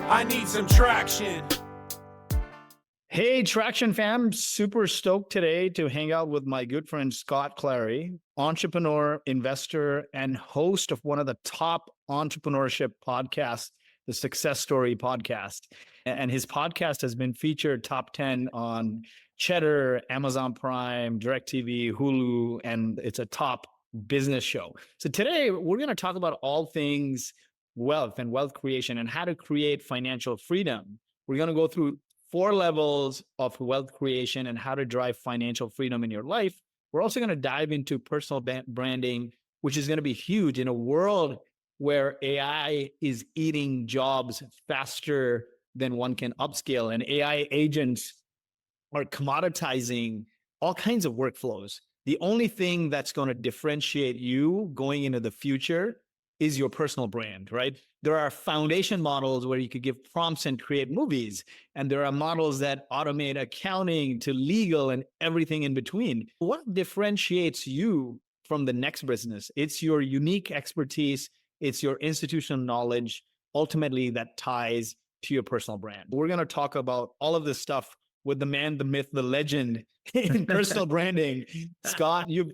I need some traction. Hey, Traction fam, super stoked today to hang out with my good friend Scott Clary, entrepreneur, investor, and host of one of the top entrepreneurship podcasts, the Success Story podcast. And his podcast has been featured top 10 on Cheddar, Amazon Prime, DirecTV, Hulu, and it's a top business show. So today we're going to talk about all things wealth and wealth creation and how to create financial freedom. We're going to go through 4 levels of wealth creation and how to drive financial freedom in your life. We're also going to dive into personal branding, which is going to be huge in a world where AI is eating jobs faster than one can upscale, and AI agents are commoditizing all kinds of workflows. The only thing that's going to differentiate you going into the future is your personal brand, right? There are foundation models where you could give prompts and create movies. And there are models that automate accounting to legal and everything in between. What differentiates you from the next business? It's your unique expertise. It's your institutional knowledge, ultimately that ties to your personal brand. We're going to talk about all of this stuff with the man, the myth, the legend in personal branding. Scott, you've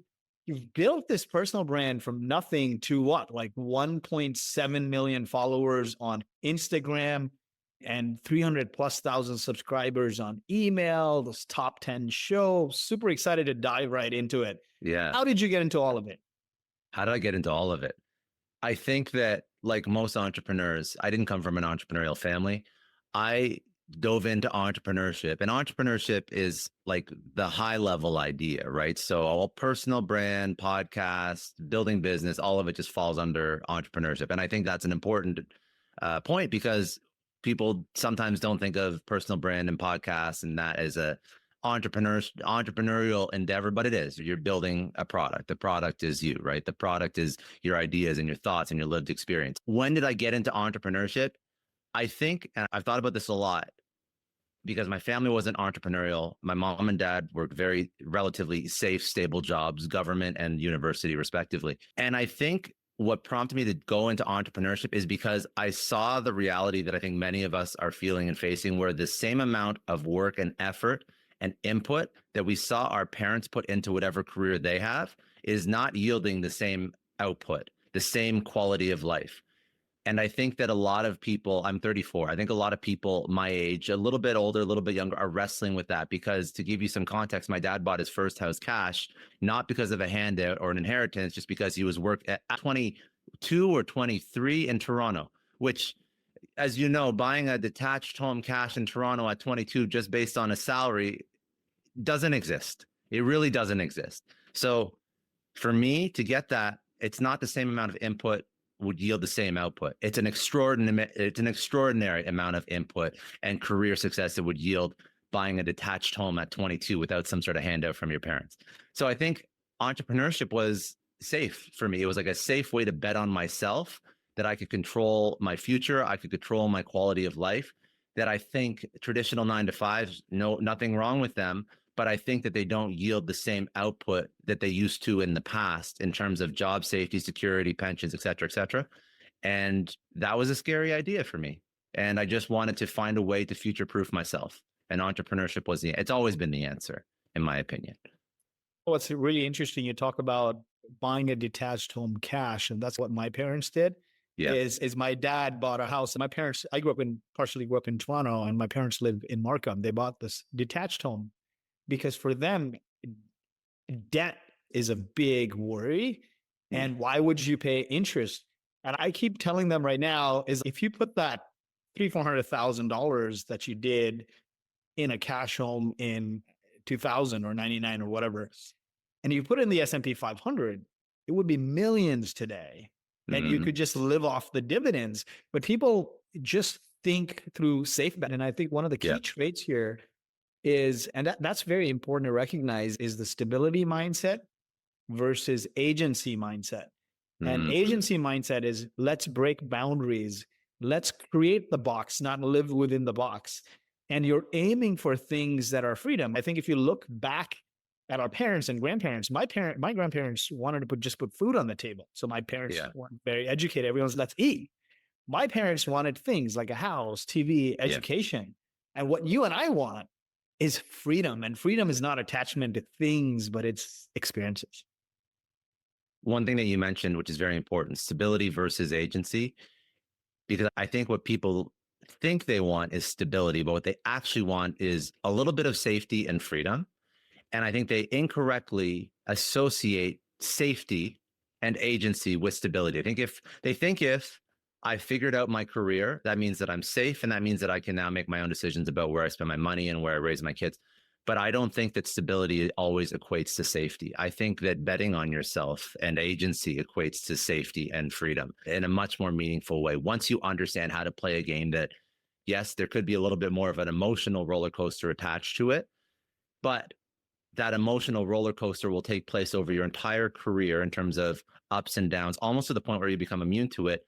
built this personal brand from nothing to what, like 1.7 million followers on Instagram and 300,000+ subscribers on email, this top 10 show. Super excited to dive right into it. Yeah. How did you get into all of it? How did I get into all of it? I think that, like most entrepreneurs, I didn't come from an entrepreneurial family. I dove into entrepreneurship, and entrepreneurship is like the high level idea, right? So all personal brand, podcast, building business, all of it just falls under entrepreneurship. And I think that's an important point, because people sometimes don't think of personal brand and podcasts and that as a entrepreneurial endeavor, but it is. You're building a product. The product is you, right? The product is your ideas and your thoughts and your lived experience. When did I get into entrepreneurship? I think, and I've thought about this a lot, because my family wasn't entrepreneurial. My mom and dad worked very relatively safe, stable jobs, government and university, respectively. And I think what prompted me to go into entrepreneurship is because I saw the reality that I think many of us are feeling and facing, where the same amount of work and effort and input that we saw our parents put into whatever career they have is not yielding the same output, the same quality of life. And I think that a lot of people, I'm 34, I think a lot of people my age, a little bit older, a little bit younger, are wrestling with that. Because to give you some context, my dad bought his first house cash, not because of a handout or an inheritance, just because he was working at 22 or 23 in Toronto, which, as you know, buying a detached home cash in Toronto at 22, just based on a salary, doesn't exist. It really doesn't exist. So for me to get that, it's not the same amount of input would yield the same output. It's an extraordinary amount of input and career success that would yield buying a detached home at 22 without some sort of handout from your parents. So I think entrepreneurship was safe for me. It was like a safe way to bet on myself, that I could control my future, I could control my quality of life. That I think traditional 9-to-5s, nothing wrong with them, but I think that they don't yield the same output that they used to in the past in terms of job safety, security, pensions, et cetera, et cetera. And that was a scary idea for me. And I just wanted to find a way to future-proof myself. And entrepreneurship it's always been the answer, in my opinion. Well, it's really interesting. You talk about buying a detached home cash, and that's what my parents did. Yeah. Is my dad bought a house. My parents, I partially grew up in Toronto, and my parents live in Markham. They bought this detached home because for them, debt is a big worry. And why would you pay interest? And I keep telling them right now is, if you put that $300,000-$400,000 that you did in a cash home in 2000 or 99 or whatever, and you put it in the S&P 500, it would be millions today. And you could just live off the dividends. But people just think through safe bet. And I think one of the key traits here is, and that's very important to recognize, is the stability mindset versus agency mindset. And agency mindset is, let's break boundaries. Let's create the box, not live within the box. And you're aiming for things that are freedom. I think if you look back at our parents and grandparents, my grandparents wanted to just put food on the table. So my parents weren't very educated. Everyone's, let's eat. My parents wanted things like a house, TV, Yeah. education. And what you and I want is freedom. And freedom is not attachment to things, but it's experiences. One thing that you mentioned, which is very important, stability versus agency, because I think what people think they want is stability, but what they actually want is a little bit of safety and freedom. And I think they incorrectly associate safety and agency with stability. I think if I figured out my career, that means that I'm safe, and that means that I can now make my own decisions about where I spend my money and where I raise my kids. But I don't think that stability always equates to safety. I think that betting on yourself and agency equates to safety and freedom in a much more meaningful way. Once you understand how to play a game that, yes, there could be a little bit more of an emotional roller coaster attached to it, but that emotional roller coaster will take place over your entire career in terms of ups and downs, almost to the point where you become immune to it.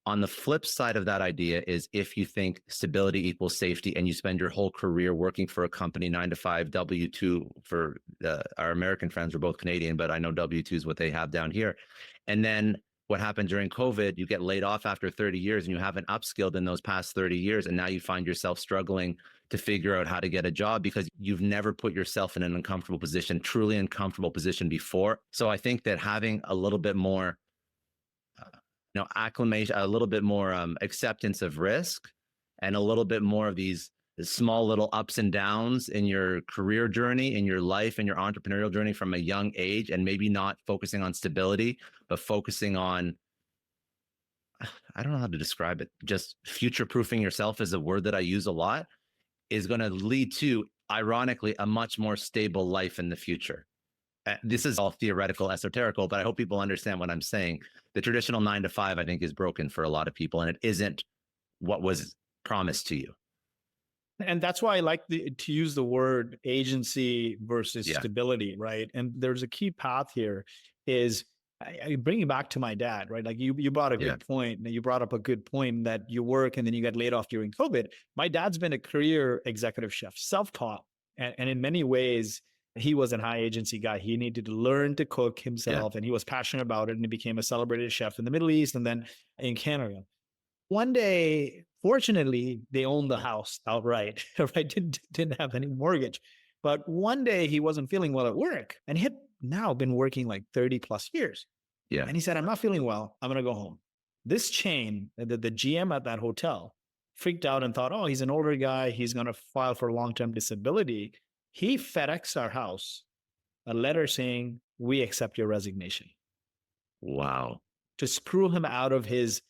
On the flip side of that idea is if you think stability equals safety and you spend your whole career working for a company 9 to 5 W2 for our American friends, we're both Canadian, but I know W2 is what they have down here. And then what happened during COVID, you get laid off after 30 years and you haven't upskilled in those past 30 years. And now you find yourself struggling to figure out how to get a job because you've never put yourself in an uncomfortable position, truly uncomfortable position before. So I think that having a little bit more acclimation, a little bit more acceptance of risk, and a little bit more of these small little ups and downs in your career journey, in your life, and your entrepreneurial journey from a young age, and maybe not focusing on stability, but focusing on, I don't know how to describe it, just future proofing yourself is a word that I use a lot, is going to lead to, ironically, a much more stable life in the future. This is all theoretical, esoterical, but I hope people understand what I'm saying. The traditional 9 to 5, I think, is broken for a lot of people, and it isn't what was promised to you. And that's why I like to use the word agency versus stability, right? And there's a key path here is I bring you back to my dad, right? Like you brought a good point. You brought up a good point that you work and then you got laid off during COVID. My dad's been a career executive chef, self-taught. And in many ways, he was a high agency guy. He needed to learn to cook himself and he was passionate about it. And he became a celebrated chef in the Middle East and then in Canada. One day, fortunately, they owned the house outright, right? Didn't have any mortgage. But one day he wasn't feeling well at work and he had now been working like 30 plus years. Yeah. And he said, I'm not feeling well. I'm going to go home. This chain, the GM at that hotel freaked out and thought, oh, he's an older guy. He's going to file for long-term disability. He FedExed our house a letter saying, we accept your resignation. Wow. To screw him out of his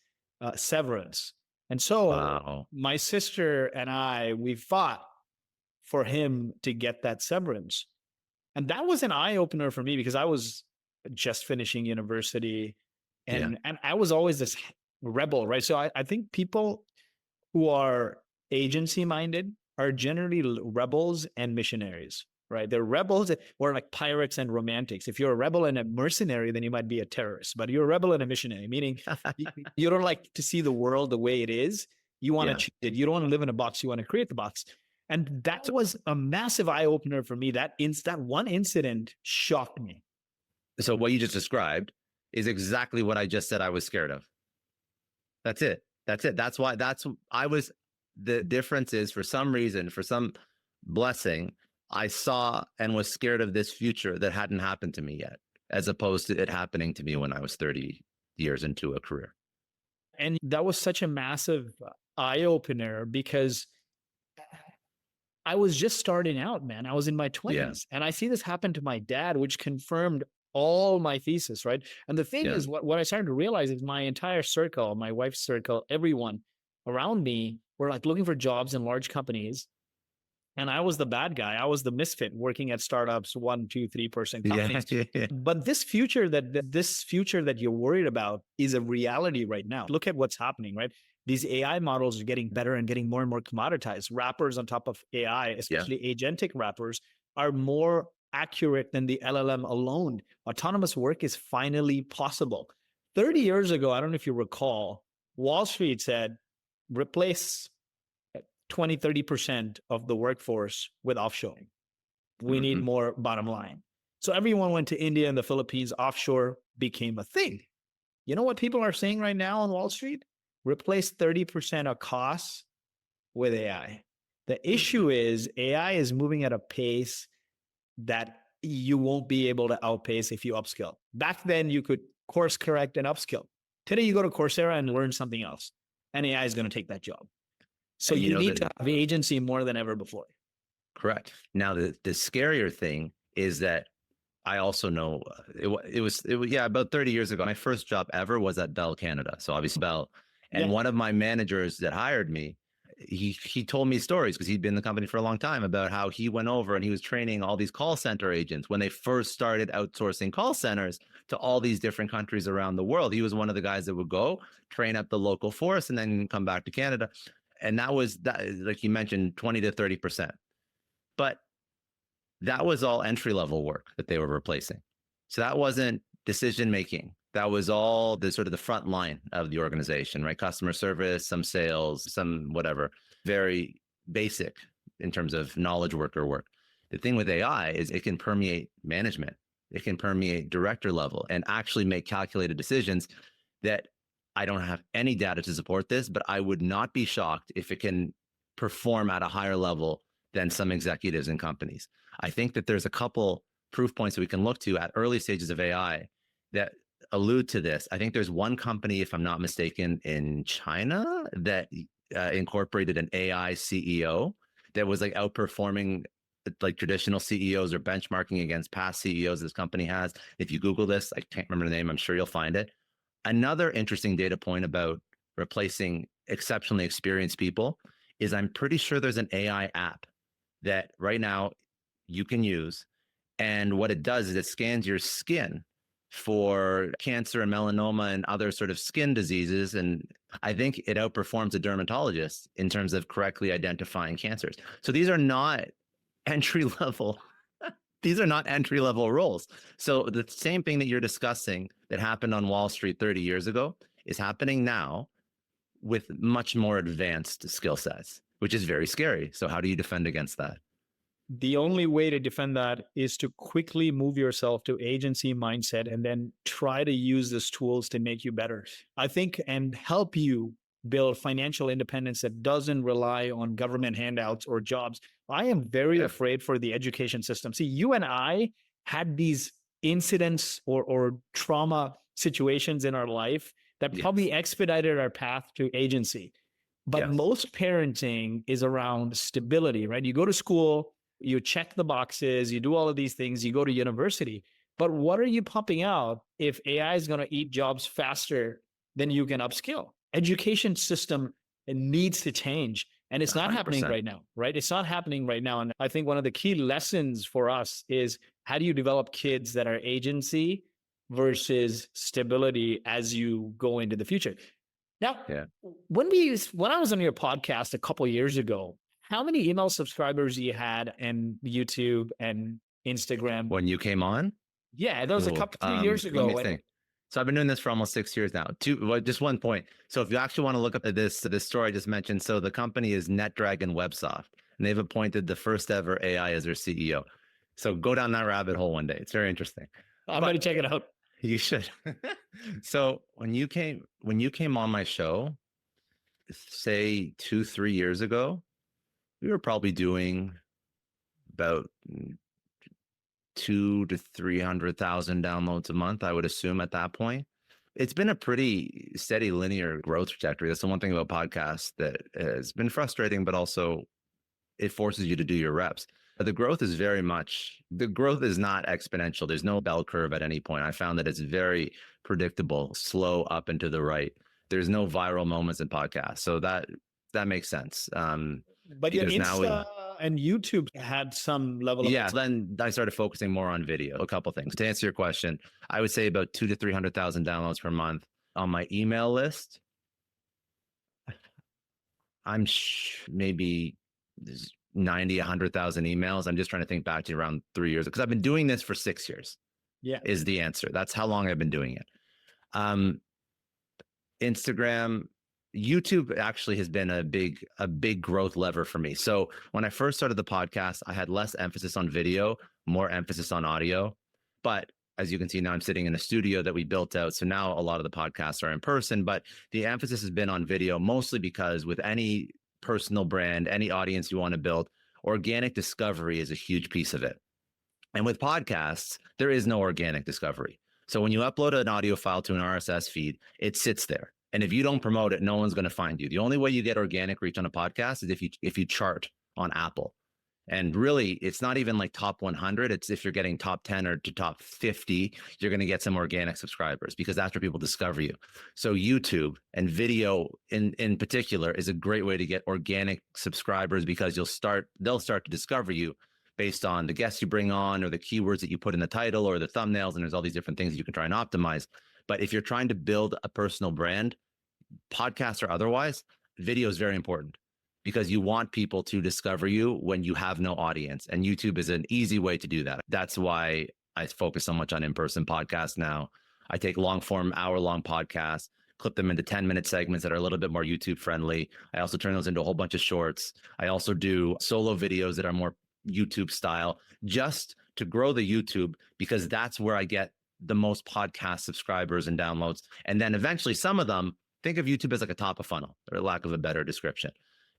severance. And so my sister and I, we fought for him to get that severance. And that was an eye opener for me because I was just finishing university and I was always this rebel, right? So I think people who are agency minded are generally rebels and missionaries, right? They're rebels or like pirates and romantics. If you're a rebel and a mercenary, then you might be a terrorist, but you're a rebel and a missionary, meaning you don't like to see the world the way it is. You want to change it. You don't want to live in a box. You want to create the box. And that was a massive eye opener for me. That one incident shocked me. So what you just described is exactly what I just said I was scared of. That's it. That's why the difference is, for some reason, for some blessing, I saw and was scared of this future that hadn't happened to me yet, as opposed to it happening to me when I was 30 years into a career. And that was such a massive eye opener because I was just starting out, man. I was in my 20s and I see this happen to my dad, which confirmed all my thesis, right? And the thing is, what I started to realize is my entire circle, my wife's circle, everyone around me were like looking for jobs in large companies. And I was the bad guy. I was the misfit working at startups, 1, 2, 3-person companies. But this future that you're worried about is a reality right now. Look at what's happening, right? These AI models are getting better and getting more and more commoditized. Wrappers on top of AI, especially agentic wrappers, are more accurate than the LLM alone. Autonomous work is finally possible. 30 years ago, I don't know if you recall, Wall Street said, replace 20, 30% of the workforce with offshoring. We need more bottom line. So everyone went to India and the Philippines. Offshore became a thing. You know what people are saying right now on Wall Street? replace 30% of costs with AI. The issue is AI is moving at a pace that you won't be able to outpace if you upskill. Back then, you could course correct and upskill. Today, you go to Coursera and learn something else, and AI is going to take that job. So you need to have agency more than ever before. Correct. Now, the scarier thing is that I also know it was about 30 years ago. My first job ever was at Bell Canada. So obviously Bell. And one of my managers that hired me, he told me stories because he'd been in the company for a long time about how he went over and he was training all these call center agents when they first started outsourcing call centers to all these different countries around the world. He was one of the guys that would go train up the local force and then come back to Canada. And that was, like you mentioned, 20 to 30%. But that was all entry level work that they were replacing. So that wasn't decision making. That was all the sort of the front line of the organization, right? Customer service, some sales, some whatever, very basic in terms of knowledge worker work. The thing with AI is it can permeate management. It can permeate director level and actually make calculated decisions that I don't have any data to support this, but I would not be shocked if it can perform at a higher level than some executives in companies. I think that there's a couple proof points that we can look to at early stages of AI that allude to this. I think there's one company, if I'm not mistaken, in China that incorporated an AI CEO that was like outperforming like traditional CEOs or benchmarking against past CEOs this company has. If you Google this, I can't remember the name, I'm sure you'll find it. Another interesting data point about replacing exceptionally experienced people is I'm pretty sure there's an AI app that right now you can use. And what it does is it scans your skin for cancer and melanoma and other sort of skin diseases. And I think it outperforms a dermatologist in terms of correctly identifying cancers. So these are not entry level. These are not entry level roles. So the same thing that you're discussing that happened on Wall Street 30 years ago is happening now with much more advanced skill sets, which is very scary. So how do you defend against that? The only way to defend that is to quickly move yourself to agency mindset and then try to use these tools to make you better. I think, and help you build financial independence that doesn't rely on government handouts or jobs. I am very afraid for the education system. See, you and I had these incidents or trauma situations in our life that probably expedited our path to agency. But most parenting is around stability, right? You go to school, you check the boxes, you do all of these things, you go to university. But what are you pumping out if AI is going to eat jobs faster than you can upskill? Education system needs to change. And it's not 100%. Happening right now, right? It's not happening right now. And I think one of the key lessons for us is how do you develop kids that are agency versus stability as you go into the future? Now, when I was on your podcast a couple of years ago, how many email subscribers you had and YouTube and Instagram? When you came on? Yeah, that was a couple 2 years ago. Let me think. So I've been doing this for almost 6 years now. Just 1 point. So if you actually want to look up at this story I just mentioned, so the company is NetDragon Websoft, and they've appointed the first ever AI as their CEO. So go down that rabbit hole one day. It's very interesting. I'm going to check it out. You should. So when you came on my show, say 2-3 years ago, we were probably doing about 200,000 to 300,000 downloads a month, I would assume at that point. It's been a pretty steady linear growth trajectory. That's the one thing about podcasts that has been frustrating, but also it forces you to do your reps. But the growth is not exponential. There's no bell curve at any point. I found that it's very predictable, slow up and to the right. There's no viral moments in podcasts. So that makes sense. But your Insta and YouTube had some level of... Yeah, then I started focusing more on video. A couple things. To answer your question, I would say about 200,000 to 300,000 downloads per month. On my email list, I'm maybe 90, 100,000 emails. I'm just trying to think back to around 3 years, because I've been doing this for 6 years. Yeah, is the answer. That's how long I've been doing it. Instagram, YouTube actually has been a big growth lever for me. So when I first started the podcast, I had less emphasis on video, more emphasis on audio. But As you can see now, I'm sitting in a studio that we built out. So now a lot of the podcasts are in person, but the emphasis has been on video, mostly because with any personal brand, any audience you want to build, organic discovery is a huge piece of it. And with podcasts, there is no organic discovery. So when you upload an audio file to an RSS feed, it sits there. And if you don't promote it, no one's going to find you. The only way you get organic reach on a podcast is if you chart on Apple. And really, it's not even like top 100. It's if you're getting top 10 or to top 50, you're going to get some organic subscribers because that's where people discover you. So YouTube and video in particular is a great way to get organic subscribers because they'll start to discover you based on the guests you bring on or the keywords that you put in the title or the thumbnails. And there's all these different things that you can try and optimize. But if you're trying to build a personal brand, podcast or otherwise, video is very important because you want people to discover you when you have no audience. And YouTube is an easy way to do that. That's why I focus so much on in-person podcasts now. I take long-form, hour-long podcasts, clip them into 10-minute segments that are a little bit more YouTube friendly. I also turn those into a whole bunch of shorts. I also do solo videos that are more YouTube style just to grow the YouTube because that's where I get the most podcast subscribers and downloads. And then eventually some of them, think of YouTube as like a top of funnel, or lack of a better description.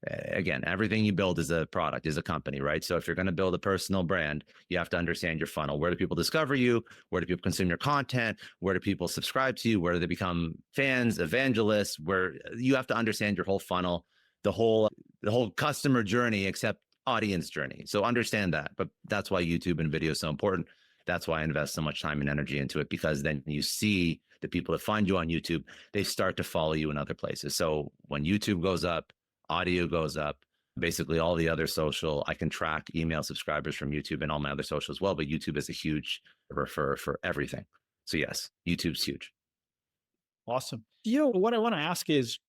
Again, everything you build is a product, is a company, right? So if you're going to build a personal brand, you have to understand your funnel. Where do people discover you? Where do people consume your content? Where do people subscribe to you? Where do they become fans, evangelists? Where you have to understand your whole funnel, the whole customer journey, except audience journey. So understand that. But that's why YouTube and video is so important. That's why I invest so much time and energy into it, because then you see the people that find you on YouTube, they start to follow you in other places. So when YouTube goes up, audio goes up, basically all the other social, I can track email subscribers from YouTube and all my other social as well. But YouTube is a huge refer for everything. So yes, YouTube's huge. Awesome. What I want to ask is,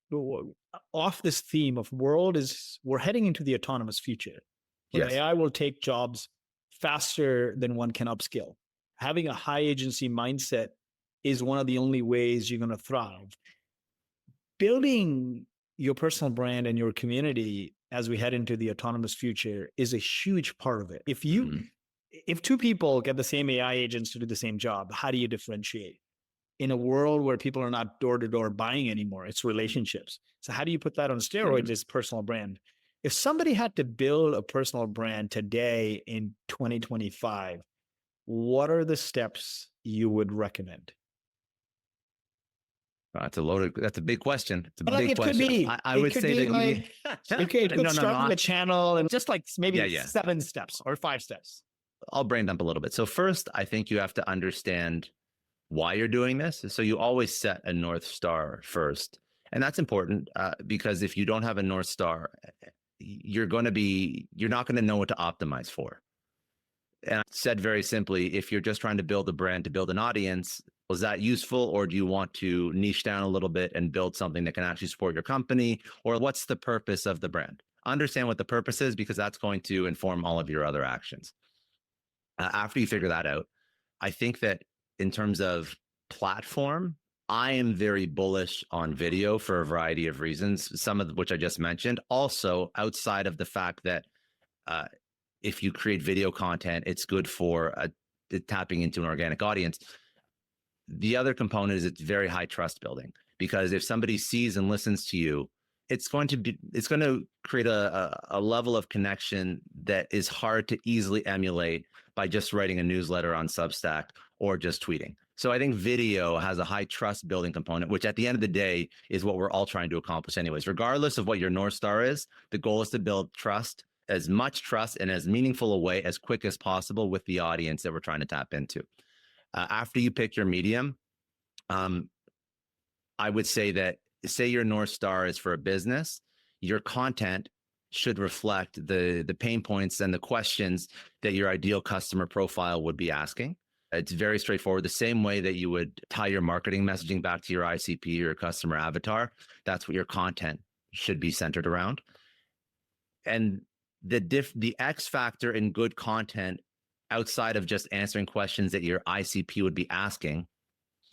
off this theme of we're heading into the autonomous future. Yes. AI will take jobs faster than one can upskill. Having a high agency mindset is one of the only ways you're going to thrive. Building your personal brand and your community as we head into the autonomous future is a huge part of it. If two people get the same AI agents to do the same job, how do you differentiate? In a world where people are not door-to-door buying anymore, it's relationships. So how do you put that on steroids as personal brand? If somebody had to build a personal brand today in 2025, what are the steps you would recommend? That's a big question. It's a but big question. Could be, I would say that it could start with a channel and just like maybe 7 steps or 5 steps. I'll brain dump a little bit. So first, I think you have to understand why you're doing this. So you always set a North Star first. And that's important because if you don't have a North Star, you're not going to know what to optimize for. And said very simply, if you're just trying to build a brand to build an audience, was that useful? Or do you want to niche down a little bit and build something that can actually support your company? Or what's the purpose of the brand? Understand what the purpose is, because that's going to inform all of your other actions. After you figure that out, I think that in terms of platform, I am very bullish on video for a variety of reasons, some of which I just mentioned. Also, outside of the fact that if you create video content, it's good for tapping into an organic audience. The other component is it's very high trust building, because if somebody sees and listens to you, it's going to create a level of connection that is hard to easily emulate by just writing a newsletter on Substack or just tweeting. So I think video has a high trust building component, which at the end of the day is what we're all trying to accomplish anyways. Regardless of what your North Star is, the goal is to build trust, as much trust in as meaningful a way as quick as possible with the audience that we're trying to tap into. After you pick your medium, I would say that, say your North Star is for a business, your content should reflect the pain points and the questions that your ideal customer profile would be asking. It's very straightforward. The same way that you would tie your marketing messaging back to your ICP or your customer avatar, that's what your content should be centered around. And the X factor in good content, outside of just answering questions that your ICP would be asking,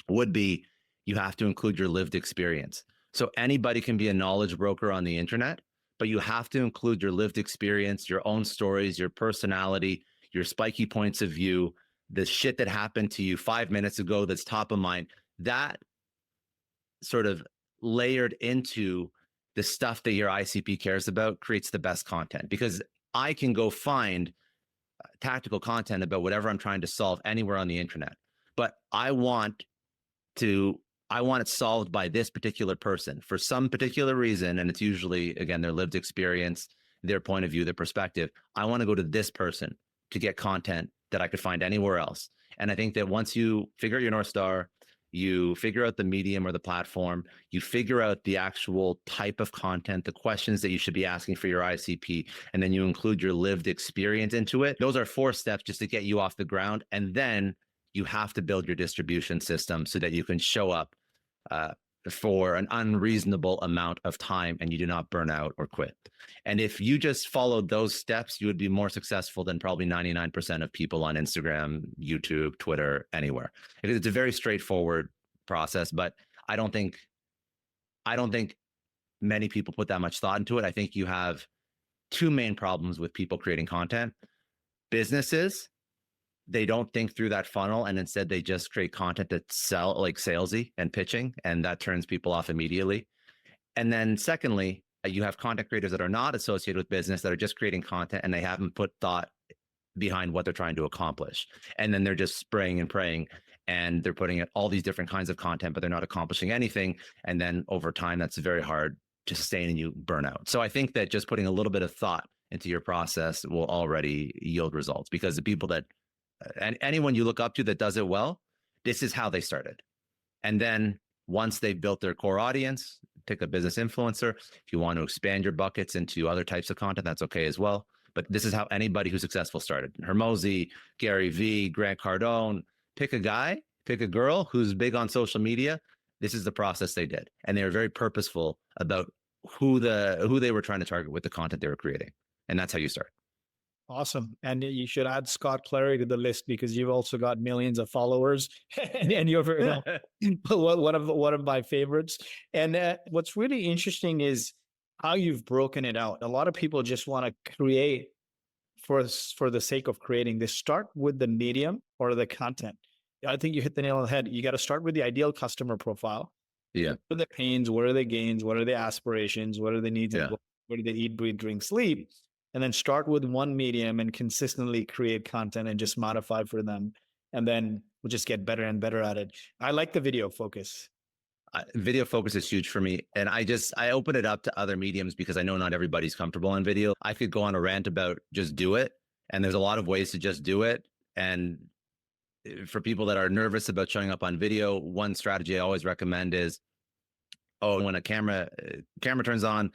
would be you have to include your lived experience. So anybody can be a knowledge broker on the internet, but you have to include your lived experience, your own stories, your personality, your spiky points of view, the shit that happened to you 5 minutes ago that's top of mind, that sort of layered into the stuff that your ICP cares about creates the best content, because I can go find tactical content about whatever I'm trying to solve anywhere on the internet, but I want it solved by this particular person for some particular reason. And it's usually, again, their lived experience, their point of view, their perspective. I want to go to this person to get content that I could find anywhere else. And I think that once you figure out your North Star, you figure out the medium or the platform, you figure out the actual type of content, the questions that you should be asking for your ICP, and then you include your lived experience into it. Those are 4 steps just to get you off the ground. And then you have to build your distribution system so that you can show up for an unreasonable amount of time and you do not burn out or quit. And if you just followed those steps, you would be more successful than probably 99% of people on Instagram, YouTube, Twitter, anywhere. It's a very straightforward process, but I don't think many people put that much thought into it. I think you have 2 main problems with people creating content. Businesses, they don't think through that funnel, and instead they just create content that's like salesy and pitching, and that turns people off immediately. And then secondly, you have content creators that are not associated with business that are just creating content and they haven't put thought behind what they're trying to accomplish. And then they're just spraying and praying, and they're putting out all these different kinds of content, but they're not accomplishing anything. And then over time, that's very hard to sustain and you burn out. So I think that just putting a little bit of thought into your process will already yield results, because the people that and anyone you look up to that does it well, this is how they started. And then once they've built their core audience, pick a business influencer. If you want to expand your buckets into other types of content, that's okay as well. But this is how anybody who's successful started. Hormozi, Gary Vee, Grant Cardone, pick a guy, pick a girl who's big on social media. This is the process they did. And they were very purposeful about who they were trying to target with the content they were creating. And that's how you start. Awesome. And you should add Scott Clary to the list, because you've also got millions of followers and you're very, one of my favorites. And what's really interesting is how you've broken it out. A lot of people just want to create for the sake of creating. They start with the medium or the content. I think you hit the nail on the head. You got to start with the ideal customer profile. Yeah. What are the pains? What are the gains? What are the aspirations? What are the needs? Yeah. What do they eat, breathe, drink, sleep? And then start with one medium and consistently create content and just modify for them. And then we'll just get better and better at it. I like the video focus. Video focus is huge for me. And I open it up to other mediums because I know not everybody's comfortable on video. I could go on a rant about just do it. And there's a lot of ways to just do it. And for people that are nervous about showing up on video, one strategy I always recommend is, when a camera turns on,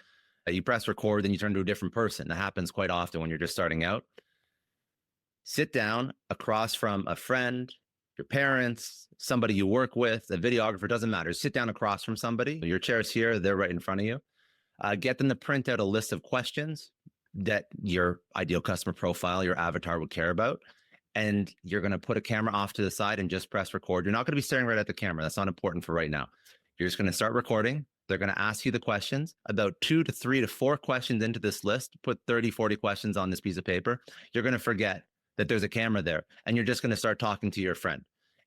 you press record, then you turn to a different person. That happens quite often when you're just starting out. Sit down across from a friend, your parents, somebody you work with, a videographer, doesn't matter. Sit down across from somebody. Your chair's here, they're right in front of you. Get them to print out a list of questions that your ideal customer profile, your avatar would care about. And you're going to put a camera off to the side and just press record. You're not going to be staring right at the camera. That's not important for right now. You're just going to start recording. They're going to ask you the questions. About 2 to 3 to 4 questions into this list, put 30, 40 questions on this piece of paper. You're going to forget that there's a camera there, and you're just going to start talking to your friend.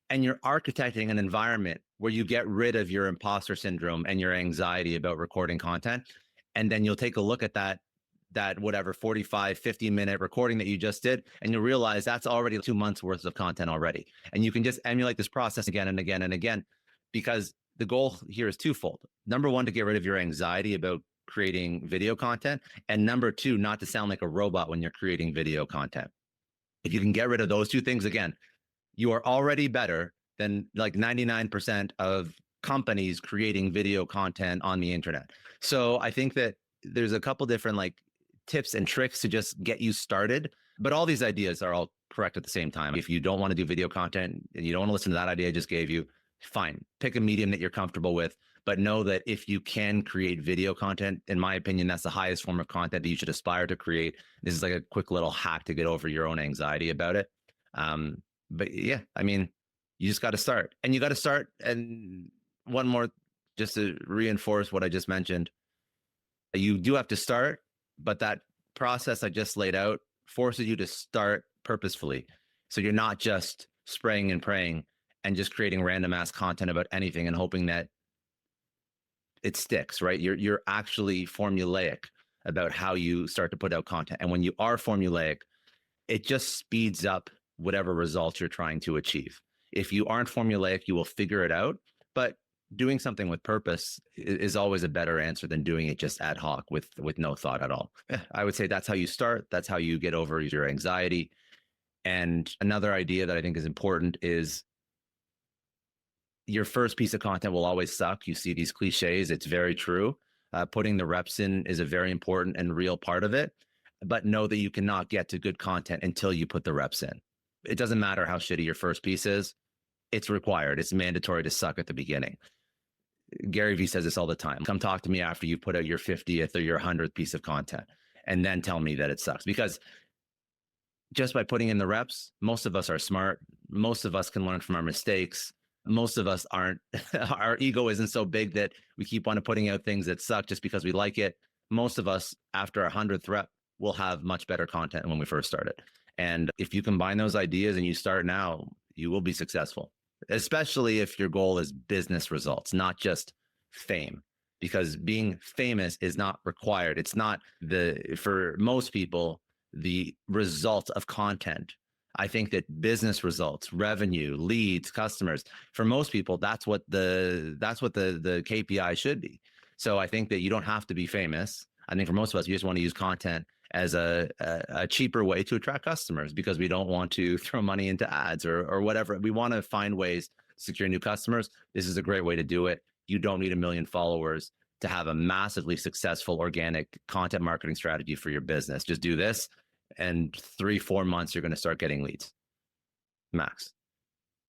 And you're architecting an environment where you get rid of your imposter syndrome and your anxiety about recording content. And then you'll take a look at that whatever 45, 50-minute recording that you just did, and you'll realize that's already 2 months worth of content already. And you can just emulate this process again and again and again, because the goal here is twofold. Number one, to get rid of your anxiety about creating video content. And number two, not to sound like a robot when you're creating video content. If you can get rid of those 2 things, again, you are already better than like 99% of companies creating video content on the internet. So I think that there's a couple different like tips and tricks to just get you started, but all these ideas are all correct at the same time. If you don't want to do video content and you don't want to listen to that idea I just gave you, fine, pick a medium that you're comfortable with, but know that if you can create video content, in my opinion, that's the highest form of content that you should aspire to create. This is like a quick little hack to get over your own anxiety about it. But yeah, I mean, you just got to start, and you got to start. And one more, just to reinforce what I just mentioned, you do have to start, but that process I just laid out forces you to start purposefully. So you're not just spraying and praying and just creating random ass content about anything and hoping that it sticks, right? You're actually formulaic about how you start to put out content. And when you are formulaic, it just speeds up whatever results you're trying to achieve. If you aren't formulaic, you will figure it out. But doing something with purpose is always a better answer than doing it just ad hoc with no thought at all. I would say that's how you start. That's how you get over your anxiety. And another idea that I think is important is your first piece of content will always suck. You see these cliches. It's very true. Putting the reps in is a very important and real part of it. But know that you cannot get to good content until you put the reps in. It doesn't matter how shitty your first piece is. It's required. It's mandatory to suck at the beginning. Gary Vee says this all the time. Come talk to me after you put out your 50th or your 100th piece of content and then tell me that it sucks. Because just by putting in the reps, most of us are smart. Most of us can learn from our mistakes. Most of us aren't, our ego isn't so big that we keep on putting out things that suck just because we like it. Most of us, after our 100th rep, will have much better content than when we first started. And if you combine those ideas and you start now, you will be successful, especially if your goal is business results, not just fame, because being famous is not required. It's not for most people, the result of content. I think that business results, revenue, leads, customers, for most people, that's what the KPI should be. So I think that you don't have to be famous. I think for most of us, you just want to use content as a cheaper way to attract customers because we don't want to throw money into ads or whatever. We want to find ways to secure new customers. This is a great way to do it. You don't need 1 million followers to have a massively successful organic content marketing strategy for your business. Just do this, and 3-4 months, you're going to start getting leads. Max.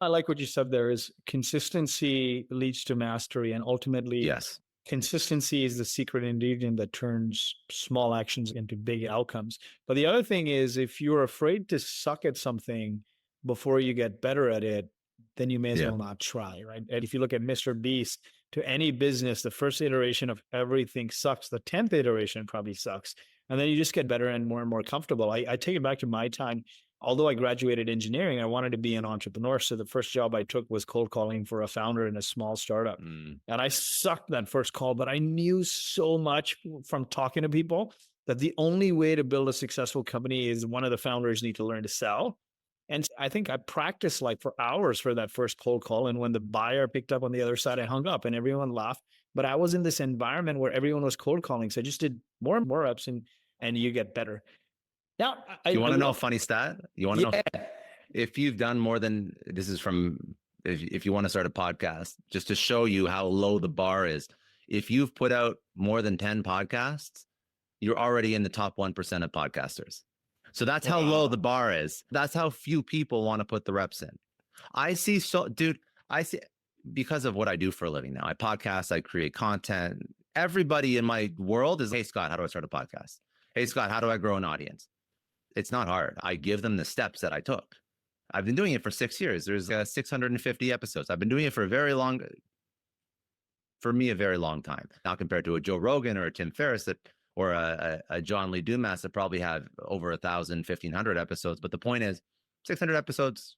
I like what you said there is consistency leads to mastery. And ultimately, yes, consistency is the secret ingredient that turns small actions into big outcomes. But the other thing is, if you're afraid to suck at something before you get better at it, then you may as well not try, right? And if you look at Mr. Beast, to any business, the first iteration of everything sucks. The 10th iteration probably sucks. And then you just get better and more comfortable. I take it back to my time. Although I graduated engineering, I wanted to be an entrepreneur. So the first job I took was cold calling for a founder in a small startup. And I sucked that first call, but I knew so much from talking to people that the only way to build a successful company is one of the founders need to learn to sell. And I think I practiced like for hours for that first cold call. And when the buyer picked up on the other side, I hung up and everyone laughed. But I was in this environment where everyone was cold calling. So I just did more and more reps and you get better. Now, you want to know a funny stat? You want to know if you've done more than this is from, if you want to start a podcast, just to show you how low the bar is. If you've put out more than 10 podcasts, you're already in the top 1% of podcasters. So that's how low the bar is. That's how few people want to put the reps in. I see because of what I do for a living now. I podcast, I create content. Everybody in my world is, hey, Scott, how do I start a podcast? Hey, Scott, how do I grow an audience? It's not hard. I give them the steps that I took. I've been doing it for 6 years. There's 650 episodes. I've been doing it for a very long time. Now compared to a Joe Rogan or a Tim Ferriss or a John Lee Dumas that probably have over 1,000, 1,500 episodes. But the point is, 600 episodes,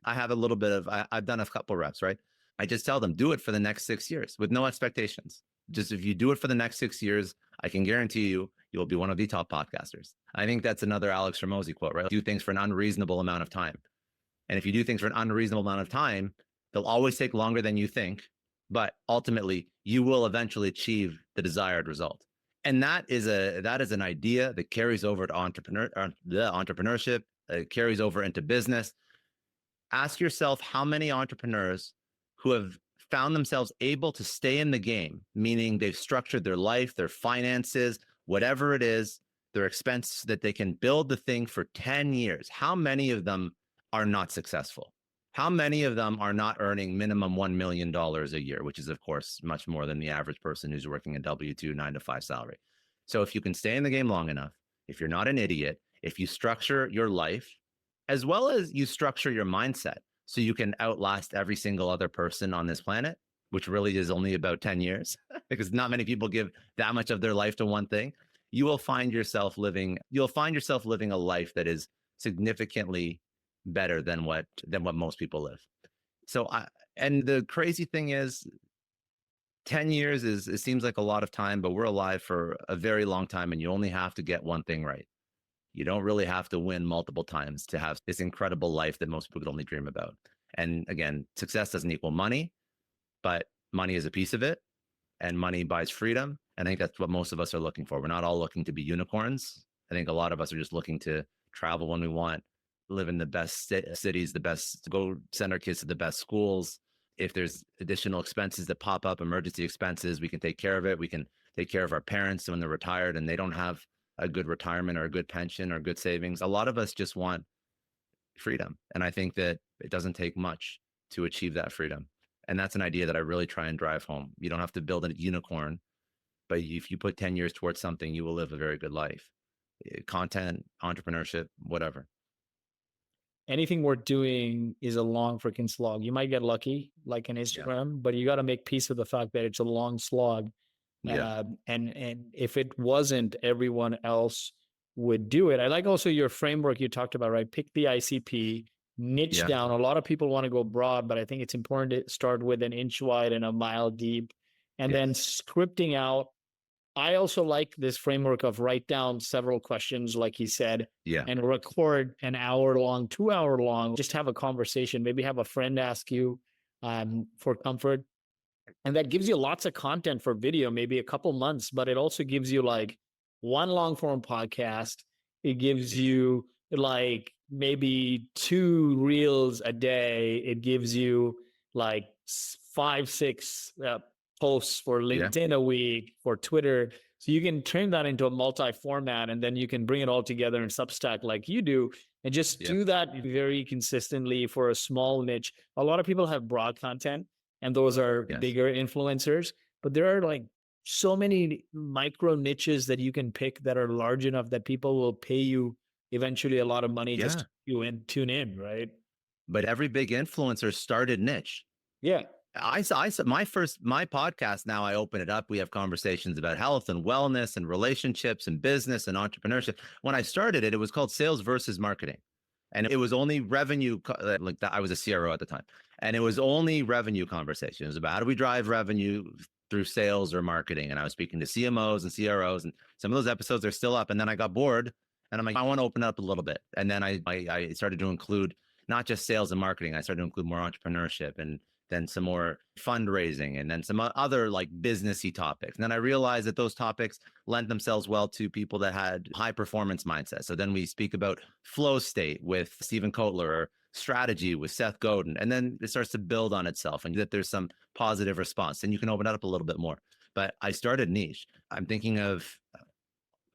I have a little bit of, I've done a couple reps, right? I just tell them, do it for the next 6 years with no expectations. Just if you do it for the next 6 years, I can guarantee you will be one of the top podcasters. I think that's another Alex Hormozi quote, right? Do things for an unreasonable amount of time. And if you do things for an unreasonable amount of time, they'll always take longer than you think, but ultimately you will eventually achieve the desired result. And that is an idea that carries over to entrepreneurship, carries over into business. Ask yourself how many entrepreneurs who have found themselves able to stay in the game, meaning they've structured their life, their finances, whatever it is, their expense, that they can build the thing for 10 years. How many of them are not successful? How many of them are not earning minimum $1 million a year, which is, of course, much more than the average person who's working a W-2 9-to-5 salary. So if you can stay in the game long enough, if you're not an idiot, if you structure your life, as well as you structure your mindset, so you can outlast every single other person on this planet, which really is only about 10 years, because not many people give that much of their life to one thing, you'll find yourself living a life that is significantly better than what most people live. So and the crazy thing is 10 years it seems like a lot of time, but we're alive for a very long time, and you only have to get one thing right. You don't really have to win multiple times to have this incredible life that most people could only dream about. And again, success doesn't equal money, but money is a piece of it, and money buys freedom. And I think that's what most of us are looking for. We're not all looking to be unicorns. I think a lot of us are just looking to travel when we want, live in the best cities, the best, go send our kids to the best schools. If there's additional expenses that pop up, emergency expenses, we can take care of it. We can take care of our parents when they're retired and they don't have a good retirement or a good pension or good savings. A lot of us just want freedom. And I think that it doesn't take much to achieve that freedom. And that's an idea that I really try and drive home. You don't have to build a unicorn, but if you put 10 years towards something, you will live a very good life. Content, entrepreneurship, whatever. Anything worth doing is a long freaking slog. You might get lucky, like an Instagram, but you got to make peace with the fact that it's a long slog. And if it wasn't, everyone else would do it. I like also your framework you talked about, right? Pick the ICP, niche down. A lot of people want to go broad, but I think it's important to start with an inch wide and a mile deep, and then scripting out. I also like this framework of write down several questions, like he said, and record an hour long, 2 hour long, just have a conversation, maybe have a friend ask you for comfort. And that gives you lots of content for video, maybe a couple months, but it also gives you like one long form podcast. It gives you like maybe 2 reels a day. It gives you like 5, 6 posts for LinkedIn a week, for Twitter. So you can turn that into a multi-format, and then you can bring it all together in Substack like you do, and just do that very consistently for a small niche. A lot of people have broad content, and those are bigger influencers, but there are like so many micro niches that you can pick that are large enough that people will pay you eventually a lot of money just to tune in, right? But every big influencer started niche. I saw my podcast. Now I open it up. We have conversations about health and wellness and relationships and business and entrepreneurship. When I started it, it was called Sales versus Marketing. And it was only revenue, like that. I was a CRO at the time. And it was only revenue conversations. It was about how do we drive revenue through sales or marketing. And I was speaking to CMOs and CROs, and some of those episodes are still up. And then I got bored and I'm like, I want to open up a little bit. And then I started to include not just sales and marketing. I started to include more entrepreneurship, and then some more fundraising, and then some other like businessy topics. And then I realized that those topics lent themselves well to people that had high performance mindset. So then we speak about flow state with Stephen Kotler, or strategy with Seth Godin. And then it starts to build on itself, and that there's some positive response, and you can open it up a little bit more. But I started niche. I'm thinking of,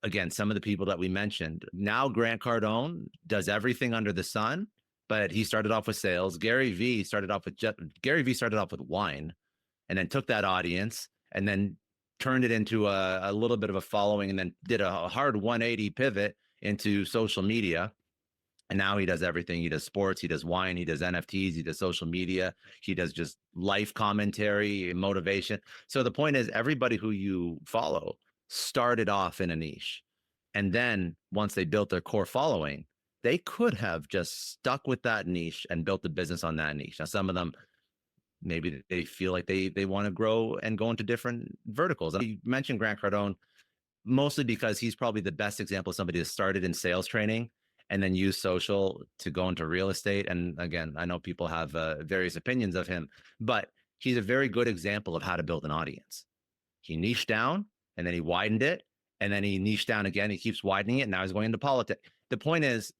again, some of the people that we mentioned. Now Grant Cardone does everything under the sun, but he started off with sales. Gary Vee started off with wine, and then took that audience and then turned it into a little bit of a following, and then did a hard 180 pivot into social media. And now he does everything. He does sports, he does wine, he does NFTs, he does social media, he does just life commentary, motivation. So the point is, everybody who you follow started off in a niche. And then once they built their core following, they could have just stuck with that niche and built a business on that niche. Now, some of them, maybe they feel like they want to grow and go into different verticals. You mentioned Grant Cardone, mostly because he's probably the best example of somebody that started in sales training and then used social to go into real estate. And again, I know people have various opinions of him, but he's a very good example of how to build an audience. He niched down, and then he widened it, and then he niched down again. He keeps widening it. Now he's going into politics. The point is,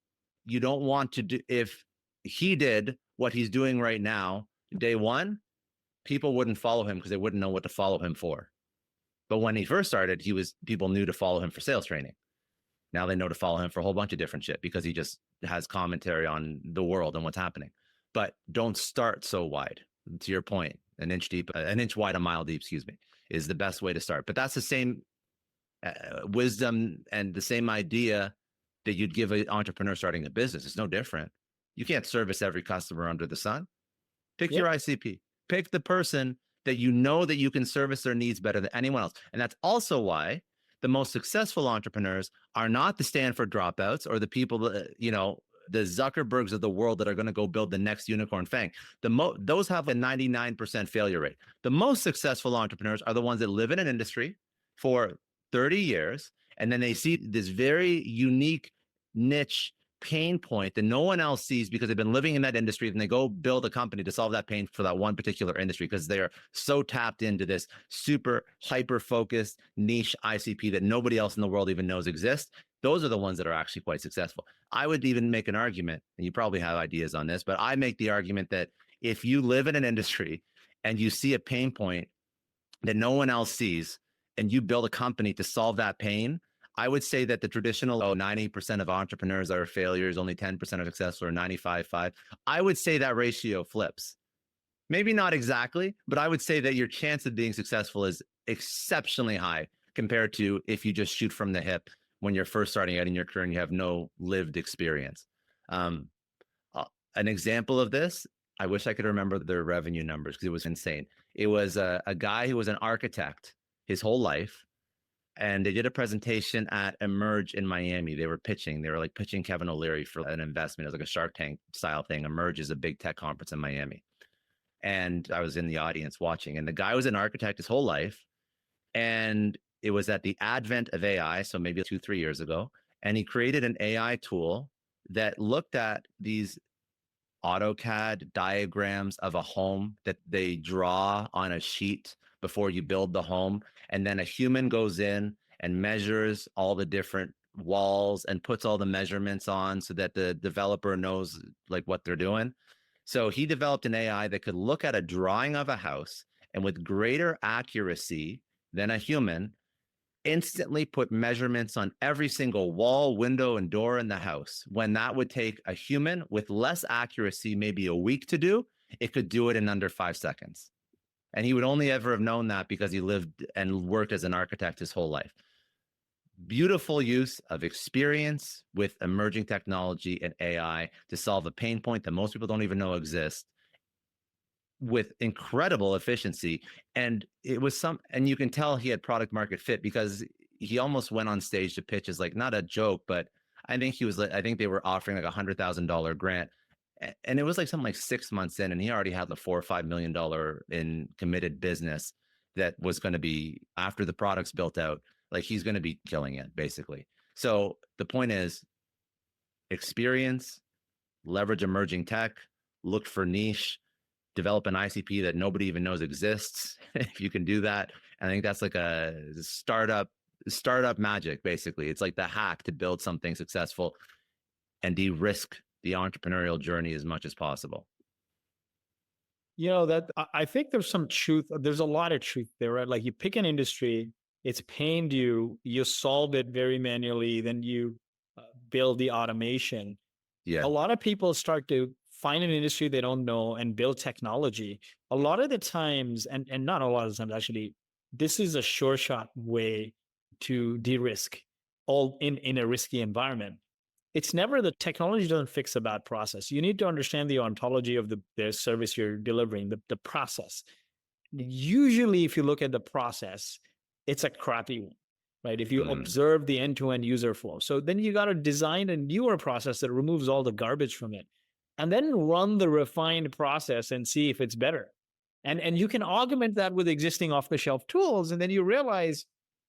you don't want to do, if he did what he's doing right now, day one, people wouldn't follow him because they wouldn't know what to follow him for. But when he first started, people knew to follow him for sales training. Now they know to follow him for a whole bunch of different shit because he just has commentary on the world and what's happening. But don't start so wide. To your point, an inch wide, a mile deep, is the best way to start. But that's the same wisdom and the same idea that you'd give an entrepreneur starting a business. It's no different. You can't service every customer under the sun. Pick your ICP. Pick the person that you know that you can service their needs better than anyone else. And that's also why the most successful entrepreneurs are not the Stanford dropouts or the people that, the Zuckerbergs of the world that are going to go build the next unicorn FANG. Those have a 99% failure rate. The most successful entrepreneurs are the ones that live in an industry for 30 years, and then they see this very unique niche pain point that no one else sees because they've been living in that industry, and they go build a company to solve that pain for that one particular industry because they're so tapped into this super hyper focused niche ICP that nobody else in the world even knows exists. Those are the ones that are actually quite successful. I would even make an argument, and you probably have ideas on this, but I make the argument that if you live in an industry and you see a pain point that no one else sees, and you build a company to solve that pain, I would say that the traditional 90% of entrepreneurs are failures, only 10% are successful, or 95-5. I would say that ratio flips. Maybe not exactly, but I would say that your chance of being successful is exceptionally high compared to if you just shoot from the hip when you're first starting out in your career and you have no lived experience. An example of this, I wish I could remember their revenue numbers because it was insane. It was a guy who was an architect his whole life, and they did a presentation at Emerge in Miami. They were like pitching Kevin O'Leary for an investment. It was like a Shark Tank style thing. Emerge is a big tech conference in Miami. And I was in the audience watching, and the guy was an architect his whole life. And it was at the advent of AI, so maybe 2-3 years ago. And he created an AI tool that looked at these AutoCAD diagrams of a home that they draw on a sheet before you build the home. And then a human goes in and measures all the different walls and puts all the measurements on so that the developer knows like what they're doing. So he developed an AI that could look at a drawing of a house and with greater accuracy than a human, instantly put measurements on every single wall, window, and door in the house. When that would take a human with less accuracy, maybe a week to do, it could do it in under 5 seconds. And he would only ever have known that because he lived and worked as an architect his whole life. Beautiful use of experience with emerging technology and AI to solve a pain point that most people don't even know exists with incredible efficiency. And it was and you can tell he had product market fit because he almost went on stage to pitch as like, not a joke, but I think they were offering like $100,000 grant. And it was like something like 6 months in, and he already had the $4 or $5 million in committed business that was going to be, after the product's built out, like he's going to be killing it basically. So the point is experience, leverage emerging tech, look for niche, develop an ICP that nobody even knows exists. If you can do that, I think that's like a startup magic, basically. It's like the hack to build something successful and de-risk the entrepreneurial journey as much as possible. You know, that I think there's some truth. There's a lot of truth there, right? Like you pick an industry, it's pained you, you solve it very manually, then you build the automation. Yeah. A lot of people start to find an industry they don't know and build technology. A lot of the times, and not a lot of the times actually, this is a sure shot way to de-risk all in a risky environment. It's never, the technology doesn't fix a bad process. You need to understand the ontology of the service you're delivering, the process. Usually, if you look at the process, it's a crappy one, right? If you observe the end-to-end user flow. So then you got to design a newer process that removes all the garbage from it, and then run the refined process and see if it's better. And you can augment that with existing off-the-shelf tools, and then you realize,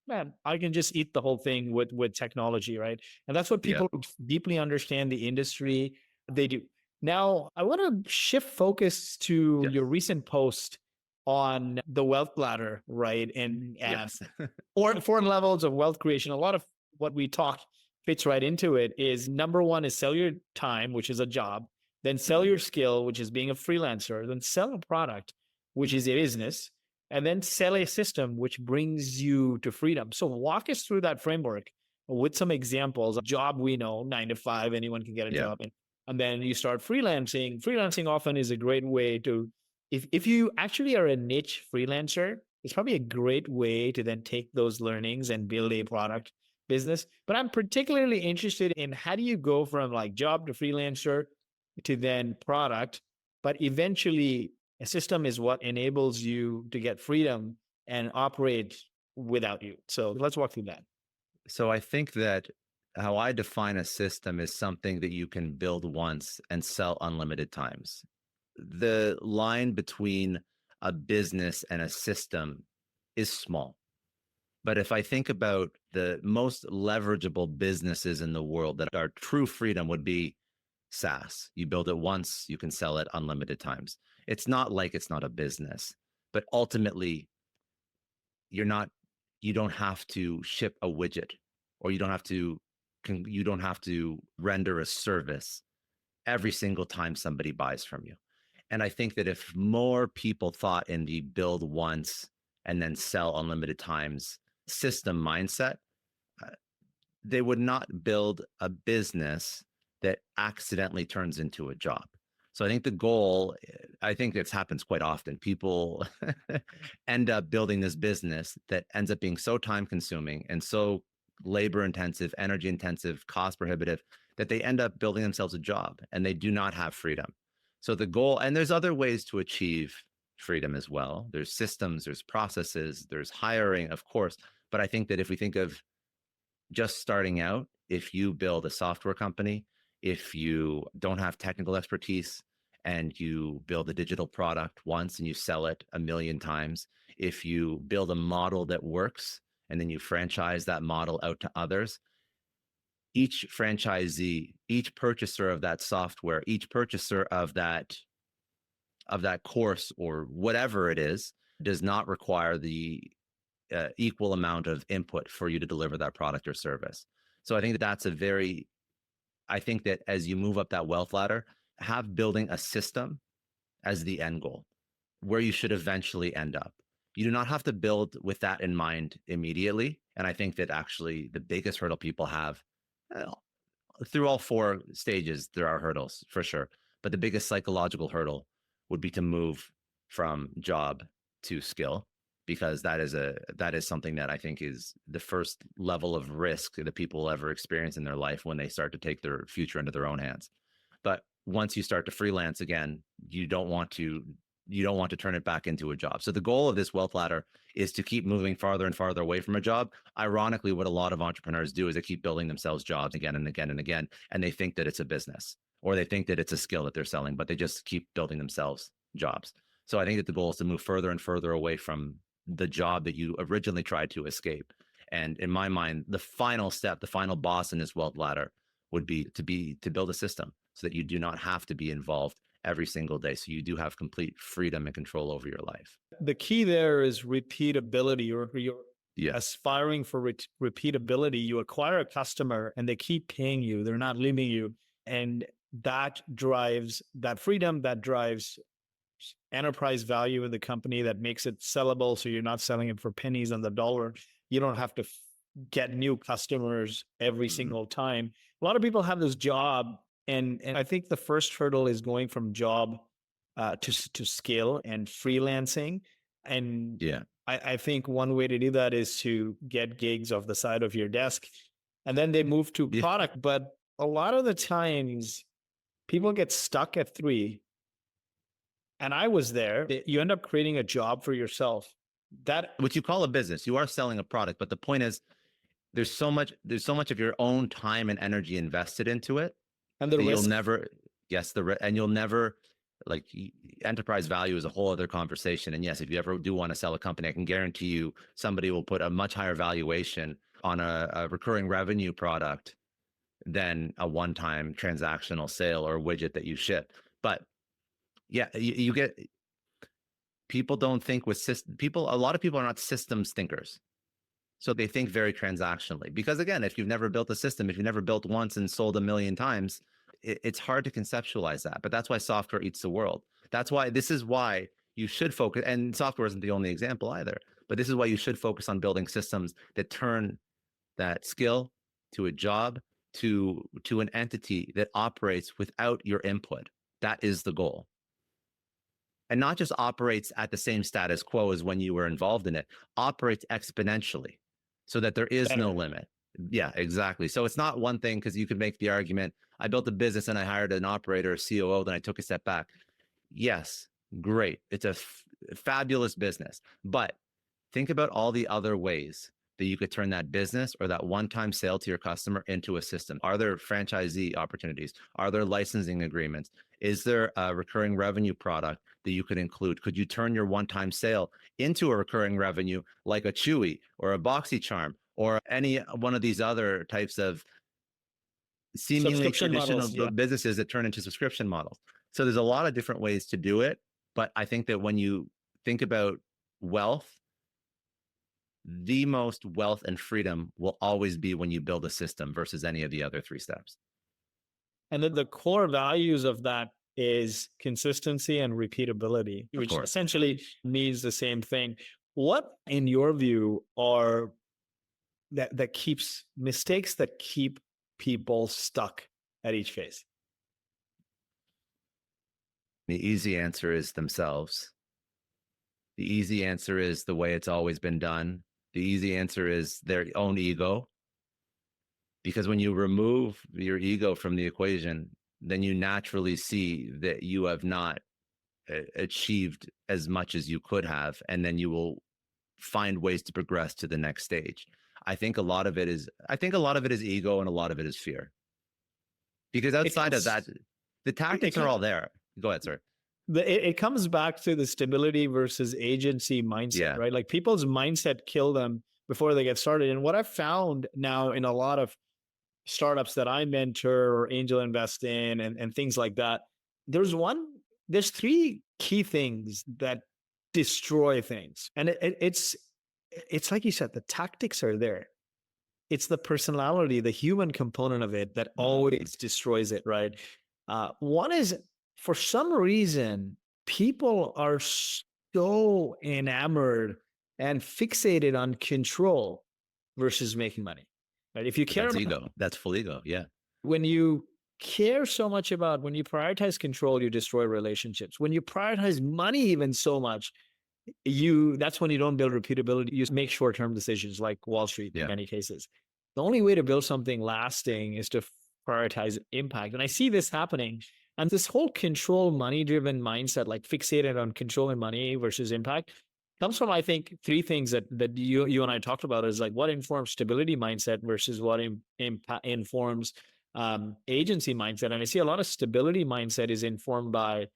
man, I can just eat the whole thing with technology, right? And that's what people who deeply understand the industry, they do. Now, I want to shift focus to your recent post on the wealth ladder, right? And four levels of wealth creation. A lot of what we talk fits right into it. Is number one is sell your time, which is a job, then sell your skill, which is being a freelancer, then sell a product, which is a business, and then sell a system which brings you to freedom. So walk us through that framework with some examples. A job, we know, 9 to 5, anyone can get a job in. And then you start freelancing. Freelancing often is a great way to, if you actually are a niche freelancer, it's probably a great way to then take those learnings and build a product business. But I'm particularly interested in, how do you go from like job to freelancer to then product, but eventually a system is what enables you to get freedom and operate without you. So let's walk through that. So I think that how I define a system is something that you can build once and sell unlimited times. The line between a business and a system is small. But if I think about the most leverageable businesses in the world that are true freedom would be SaaS. You build it once, you can sell it unlimited times. It's not like it's not a business, but ultimately you're not, you don't have to ship a widget, or you don't have to render a service every single time somebody buys from you. And I think that if more people thought in the build once and then sell unlimited times system mindset, uh, they would not build a business that accidentally turns into a job. So I think the goal, I think this happens quite often. People end up building this business that ends up being so time consuming and so labor intensive, energy intensive, cost prohibitive, that they end up building themselves a job and they do not have freedom. So the goal, and there's other ways to achieve freedom as well. There's systems, there's processes, there's hiring, of course. But I think that if we think of just starting out, if you build a software company, if you don't have technical expertise and you build a digital product once and you sell it a million times, if you build a model that works and then you franchise that model out to others, each franchisee, each purchaser of that software, each purchaser of that course or whatever it is, does not require the equal amount of input for you to deliver that product or service. So I think that's I think that as you move up that wealth ladder, have building a system as the end goal, where you should eventually end up. You do not have to build with that in mind immediately. And I think that actually the biggest hurdle people have, through all four stages, there are hurdles for sure. But the biggest psychological hurdle would be to move from job to skill, because that is something that I think is the first level of risk that people will ever experience in their life when they start to take their future into their own hands. But once you start to freelance again, you don't want to turn it back into a job. So the goal of this wealth ladder is to keep moving farther and farther away from a job. Ironically, what a lot of entrepreneurs do is they keep building themselves jobs again and again and again, and they think that it's a business or they think that it's a skill that they're selling, but they just keep building themselves jobs. So I think that the goal is to move further and further away from the job that you originally tried to escape. And in my mind, the final step, the final boss in this wealth ladder would be to build a system so that you do not have to be involved every single day. So you do have complete freedom and control over your life. The key there is repeatability. You're aspiring for repeatability. You acquire a customer and they keep paying you. They're not leaving you. And that drives that freedom, that drives enterprise value in the company, that makes it sellable. So you're not selling it for pennies on the dollar. You don't have to get new customers every single time. A lot of people have this job, and I think the first hurdle is going from job to skill and freelancing. And I think one way to do that is to get gigs off the side of your desk, and then they move to product. But a lot of the times people get stuck at 3. And I was there. You end up creating a job for yourself. That what you call a business, you are selling a product, but the point is there's so much of your own time and energy invested into it, and the risk. You'll never, and you'll never, like, enterprise value is a whole other conversation. And yes, if you ever do want to sell a company, I can guarantee you somebody will put a much higher valuation on a recurring revenue product than a one-time transactional sale or widget that you ship. But yeah, you get, people don't think with people. A lot of people are not systems thinkers. So they think very transactionally, because again, if you've never built a system, if you've never built once and sold 1 million times, it's hard to conceptualize that. But that's why software eats the world. This is why you should focus, and software isn't the only example either, but this is why you should focus on building systems that turn that skill to a job, to an entity that operates without your input. That is the goal. And not just operates at the same status quo as when you were involved in it, operates exponentially so that there is no limit. Yeah, exactly. So it's not one thing, because you could make the argument, I built a business and I hired an operator, a COO, then I took a step back. Yes, great. It's a fabulous business. But think about all the other ways that you could turn that business or that one-time sale to your customer into a system? Are there franchisee opportunities? Are there licensing agreements? Is there a recurring revenue product that you could include? Could you turn your one-time sale into a recurring revenue like a Chewy or a BoxyCharm or any one of these other types of seemingly Subscription traditional models. Yeah. businesses that turn into subscription models? So there's a lot of different ways to do it. But I think that when you think about wealth, the most wealth and freedom will always be when you build a system versus any of the other three steps. And then the core values of that is consistency and repeatability, Of which course. essentially means the same thing. What, in your view, are that keeps mistakes that keep people stuck at each phase? The easy answer is themselves. The easy answer is the way it's always been done. The easy answer is their own ego. Because when you remove your ego from the equation, then you naturally see that you have not achieved as much as you could have. And then you will find ways to progress to the next stage. I think a lot of it is ego and a lot of it is fear. Because outside of that, the tactics are all there. Go ahead, sir. It comes back to the stability versus agency mindset, right? Like people's mindset kill them before they get started. And what I've found now in a lot of startups that I mentor or angel invest in and things like that, there's three key things that destroy things. And it's like you said, the tactics are there. It's the personality, the human component of it that always destroys it, right? One is, for some reason, people are so enamored and fixated on control versus making money, right? If you care That's about ego, that's full ego. Yeah. when you care so much about, when you prioritize control, you destroy relationships. When you prioritize money even so much, that's when you don't build repeatability. You make short-term decisions like Wall Street in many cases. The only way to build something lasting is to prioritize impact. And I see this happening. And this whole control money-driven mindset, like fixated on control and money versus impact, comes from, I think, three things that you and I talked about, is like what informs stability mindset versus what informs agency mindset. And I see a lot of stability mindset is informed by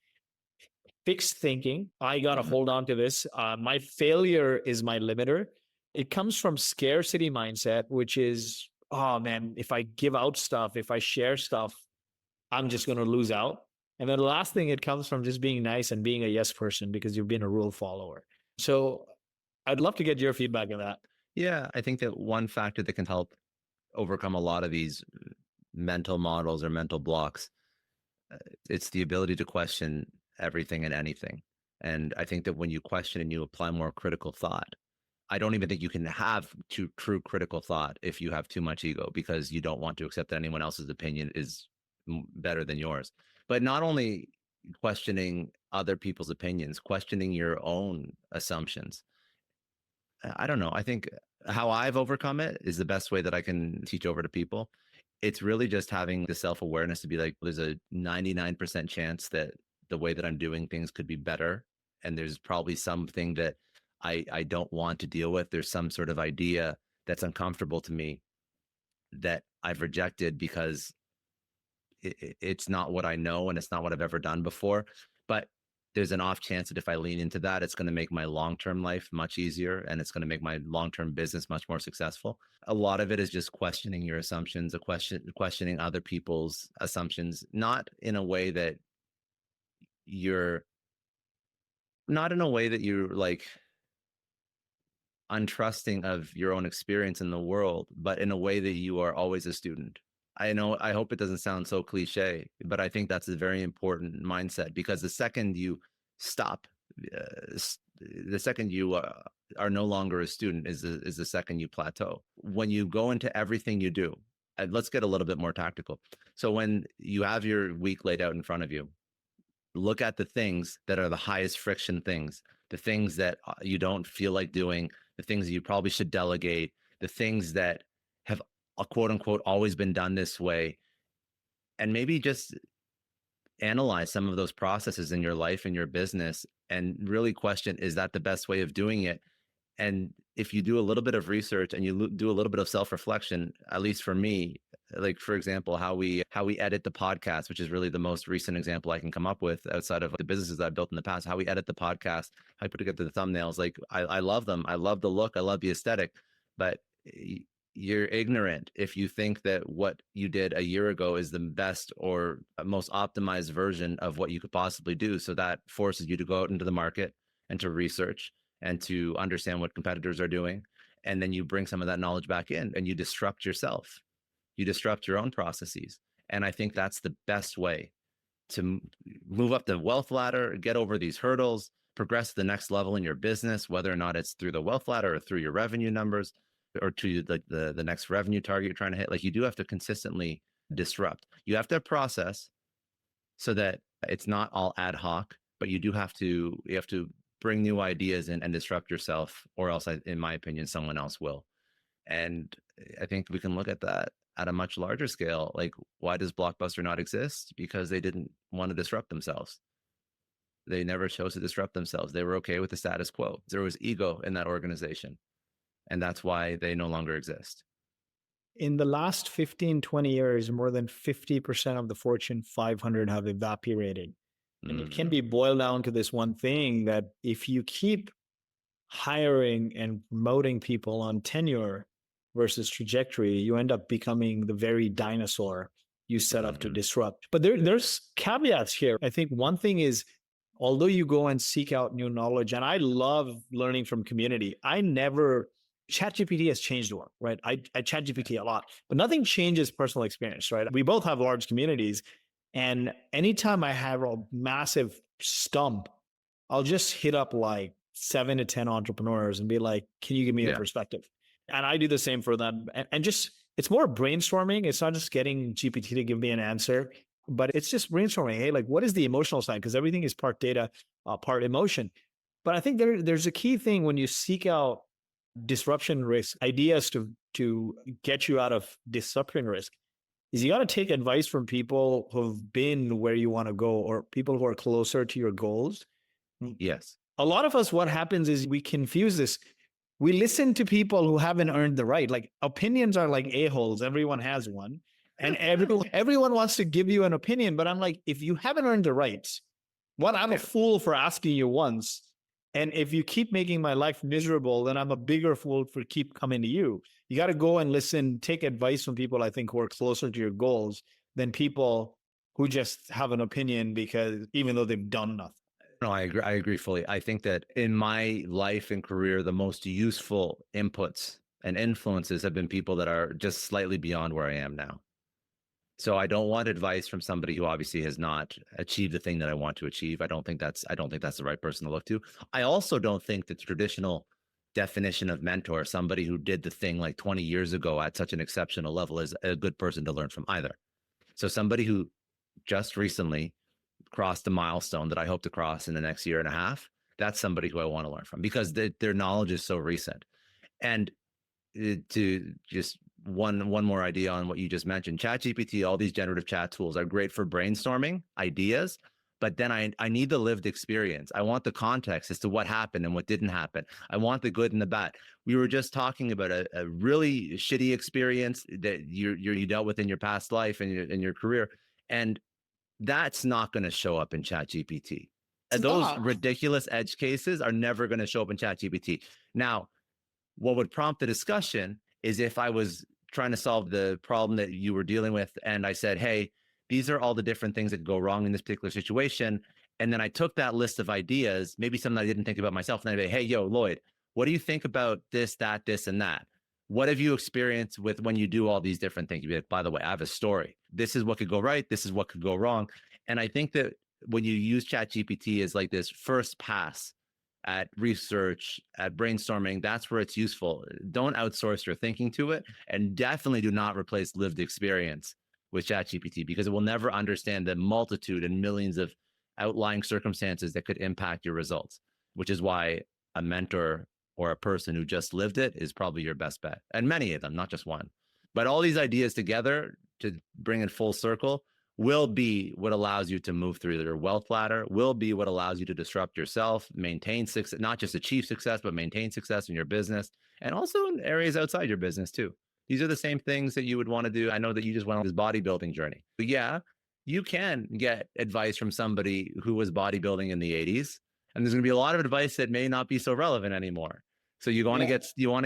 fixed thinking. I got to hold on to this. My failure is my limiter. It comes from scarcity mindset, which is, oh man, if I give out stuff, if I share stuff, I'm just going to lose out. And then the last thing, it comes from just being nice and being a yes person because you've been a rule follower. So I'd love to get your feedback on that. Yeah. I think that one factor that can help overcome a lot of these mental models or mental blocks, it's the ability to question everything and anything. And I think that when you question and you apply more critical thought, I don't even think you can have true critical thought if you have too much ego, because you don't want to accept that anyone else's opinion is better than yours. But not only questioning other people's opinions, questioning your own assumptions. I don't know. I think how I've overcome it is the best way that I can teach over to people. It's really just having the self-awareness to be like, there's a 99% chance that the way that I'm doing things could be better. And there's probably something that I don't want to deal with. There's some sort of idea that's uncomfortable to me that I've rejected because it's not what I know and it's not what I've ever done before. But there's an off chance that if I lean into that, it's going to make my long-term life much easier and it's going to make my long-term business much more successful. A lot of it is just questioning your assumptions, questioning other people's assumptions, not in a way that you're like untrusting of your own experience in the world, but in a way that you are always a student. I know, I hope it doesn't sound so cliche, but I think that's a very important mindset, because the second you stop, the second you are no longer a student is the second you plateau. When you go into everything you do, and let's get a little bit more tactical. So when you have your week laid out in front of you, look at the things that are the highest friction things, the things that you don't feel like doing, the things that you probably should delegate, the things that have quote unquote always been done this way, and maybe just analyze some of those processes in your life and your business and really question, is that the best way of doing it? And if you do a little bit of research and you do a little bit of self-reflection, at least for me, like for example, how we edit the podcast, which is really the most recent example I can come up with outside of the businesses that I've built in the past, how we edit the podcast, how I put together the thumbnails. Like I love them. I love the look. I love the aesthetic, but you're ignorant if you think that what you did a year ago is the best or most optimized version of what you could possibly do. So that forces you to go out into the market and to research and to understand what competitors are doing. And then you bring some of that knowledge back in and you disrupt yourself. You disrupt your own processes. And I think that's the best way to move up the wealth ladder, get over these hurdles, progress to the next level in your business, whether or not it's through the wealth ladder or through your revenue numbers or to the next revenue target you're trying to hit. Like you do have to consistently disrupt. You have to process so that it's not all ad hoc, but you have to bring new ideas in and disrupt yourself, or else, in my opinion, someone else will. And I think we can look at that at a much larger scale. Like, why does Blockbuster not exist? Because they didn't want to disrupt themselves. They never chose to disrupt themselves. They were okay with the status quo. There was ego in that organization. And that's why they no longer exist. In the last 15, 20 years, more than 50% of the Fortune 500 have evaporated. And it can be boiled down to this one thing, that if you keep hiring and promoting people on tenure versus trajectory, you end up becoming the very dinosaur you set up to disrupt. But there's caveats here. I think one thing is, although you go and seek out new knowledge, and I love learning from community, ChatGPT has changed the world, right? I chat GPT a lot, but nothing changes personal experience, right? We both have large communities. And anytime I have a massive stump, I'll just hit up like 7 to 10 entrepreneurs and be like, can you give me a perspective? And I do the same for them. And just, it's more brainstorming. It's not just getting GPT to give me an answer, but it's just brainstorming. Hey, like, what is the emotional side? Because everything is part data, part emotion. But I think there's a key thing when you seek out disruption risk, ideas to get you out of disruption risk, is you got to take advice from people who've been where you want to go, or people who are closer to your goals. Yes. A lot of us, what happens is we confuse this. We listen to people who haven't earned the right. Like, opinions are like a-holes. Everyone has one. And everyone wants to give you an opinion. But I'm like, if you haven't earned the rights, I'm a fool for asking you once. And if you keep making my life miserable, then I'm a bigger fool for keep coming to you. You got to go and listen, take advice from people, I think, who are closer to your goals than people who just have an opinion because even though they've done nothing. No, I agree. I agree fully. I think that in my life and career, the most useful inputs and influences have been people that are just slightly beyond where I am now. So I don't want advice from somebody who obviously has not achieved the thing that I want to achieve. I don't think that's the right person to look to. I also don't think the traditional definition of mentor, somebody who did the thing like 20 years ago at such an exceptional level, is a good person to learn from either. So somebody who just recently crossed a milestone that I hope to cross in the next year and a half, that's somebody who I want to learn from, because their knowledge is so recent. And to just one more idea on what you just mentioned, ChatGPT, all these generative chat tools are great for brainstorming ideas, but then I need the lived experience. I want the context as to what happened and what didn't happen. I want the good and the bad. We were just talking about a really shitty experience that you dealt with in your past life and in your career, and that's not going to show up in ChatGPT. Those ridiculous edge cases are never going to show up in ChatGPT. Now, what would prompt the discussion is if I was trying to solve the problem that you were dealing with, and I said, hey, these are all the different things that could go wrong in this particular situation. And then I took that list of ideas, maybe something I didn't think about myself, and I'd be, hey, yo, Lloyd, what do you think about this, that, this, and that? What have you experienced with when you do all these different things? You'd be like, by the way, I have a story. This is what could go right. This is what could go wrong. And I think that when you use ChatGPT as like this first pass at research, at brainstorming, that's where it's useful. Don't outsource your thinking to it, and definitely do not replace lived experience with ChatGPT, because it will never understand the multitude and millions of outlying circumstances that could impact your results, which is why a mentor or a person who just lived it is probably your best bet. And many of them, not just one. But all these ideas together, to bring it full circle, will be what allows you to move through your wealth ladder, will be what allows you to disrupt yourself, maintain success, not just achieve success, but maintain success in your business and also in areas outside your business too. These are the same things that you would want to do. I know that you just went on this bodybuilding journey. But yeah, you can get advice from somebody who was bodybuilding in the 80s. And there's going to be a lot of advice that may not be so relevant anymore. So you want to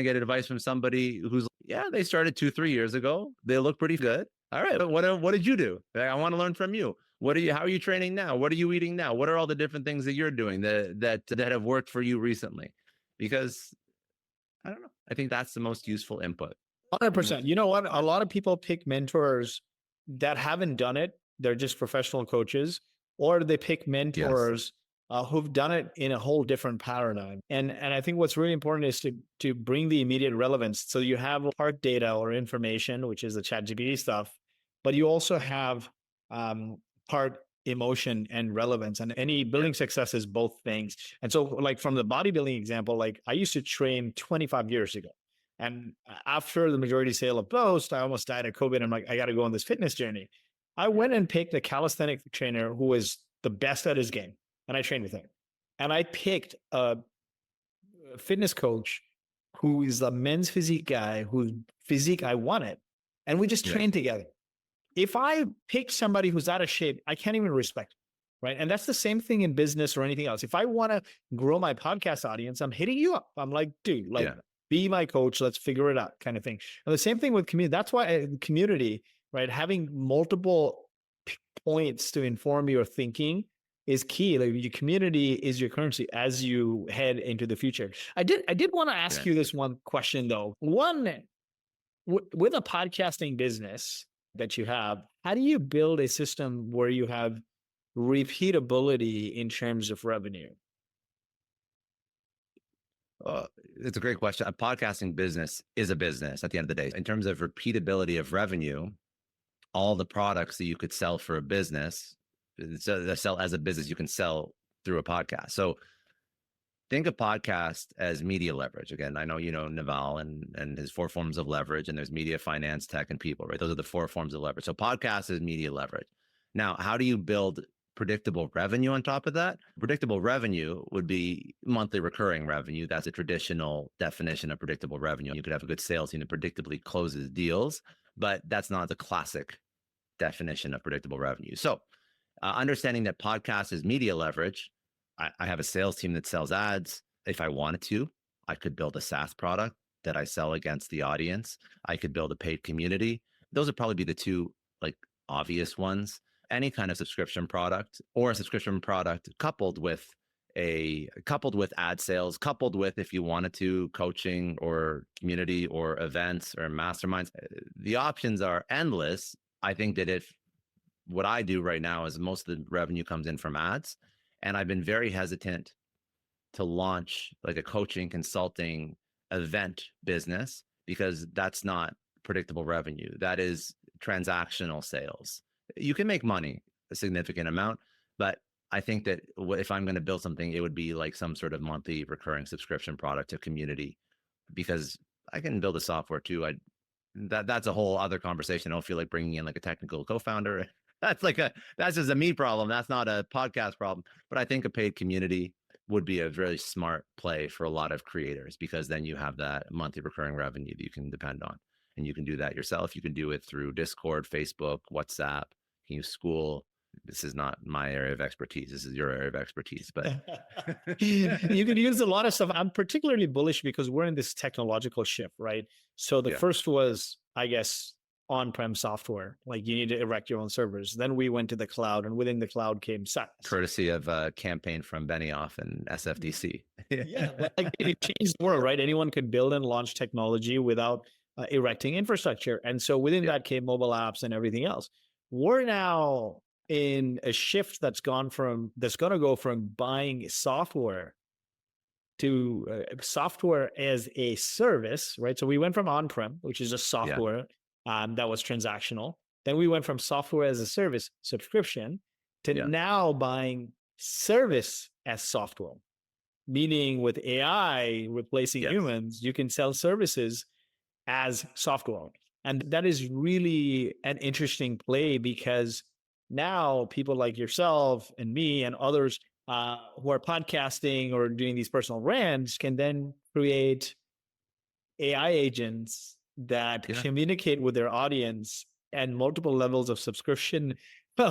get advice from somebody who's, they started 2-3 years ago. They look pretty good. All right, but what did you do? I want to learn from you. How are you training now? What are you eating now? What are all the different things that you're doing that have worked for you recently? Because I don't know. I think that's the most useful input. 100%. You know what? A lot of people pick mentors that haven't done it. They're just professional coaches, or they pick mentors who've done it in a whole different paradigm. And I think what's really important is to bring the immediate relevance. So you have part data or information, which is the ChatGPT stuff, but you also have part emotion and relevance. And any building success is both things. And so like from the bodybuilding example, like I used to train 25 years ago. And after the majority sale of Boast, I almost died of COVID. I'm like, I got to go on this fitness journey. I went and picked a calisthenic trainer who was the best at his game. And I trained with him. And I picked a fitness coach who is a men's physique guy, whose physique I wanted. And we just trained together. If I pick somebody who's out of shape, I can't even respect him, right? And that's the same thing in business or anything else. If I want to grow my podcast audience, I'm hitting you up. I'm like, dude, be my coach. Let's figure it out, kind of thing. And the same thing with community. That's why community, right? Having multiple points to inform your thinking is key. Like your community is your currency as you head into the future. I did want to ask you this one question though. One, with a podcasting business that you have, how do you build a system where you have repeatability in terms of revenue? It's a great question. A podcasting business is a business at the end of the day. In terms of repeatability of revenue, all the products that you could sell for a business, sell as a business, you can sell through a podcast. So think of podcast as media leverage. Again, I know you know Naval and his 4 forms of leverage, and there's media, finance, tech, and people, right? Those are the 4 forms of leverage. So podcast is media leverage. Now, how do you build predictable revenue on top of that? Predictable revenue would be monthly recurring revenue. That's a traditional definition of predictable revenue. You could have a good sales team that predictably closes deals, but that's not the classic definition of predictable revenue. So understanding that podcast is media leverage, I have a sales team that sells ads. If I wanted to, I could build a SaaS product that I sell against the audience. I could build a paid community. Those would probably be the 2 like obvious ones. Any kind of subscription product or a subscription product coupled with ad sales, coupled with, if you wanted to, coaching or community or events or masterminds. The options are endless. I think that what I do right now is most of the revenue comes in from ads. And I've been very hesitant to launch like a coaching, consulting, event business because that's not predictable revenue. That is transactional sales. You can make money, a significant amount, but I think that if I'm going to build something, it would be like some sort of monthly recurring subscription product to community, because I can build a software too. That's a whole other conversation. I don't feel like bringing in like a technical co-founder. That's just a me problem. That's not a podcast problem. But I think a paid community would be a really smart play for a lot of creators, because then you have that monthly recurring revenue that you can depend on. And you can do that yourself. You can do it through Discord, Facebook, WhatsApp. You can use School. This is not my area of expertise. This is your area of expertise. But you can use a lot of stuff. I'm particularly bullish because we're in this technological shift, right? So the first was, I guess, on-prem software. Like you need to erect your own servers. Then we went to the cloud, and within the cloud came SaaS. Courtesy of a campaign from Benioff and SFDC. But like, it changed the world, right? Anyone could build and launch technology without erecting infrastructure. And so within that came mobile apps and everything else. We're now in a shift that's going to go from buying software to software as a service, right? So we went from on-prem, which is a software that was transactional. Then we went from software as a service subscription to now buying service as software, meaning with AI replacing humans, you can sell services as software. And that is really an interesting play, because now people like yourself and me and others who are podcasting or doing these personal brands can then create AI agents that Yeah, communicate with their audience and multiple levels of subscription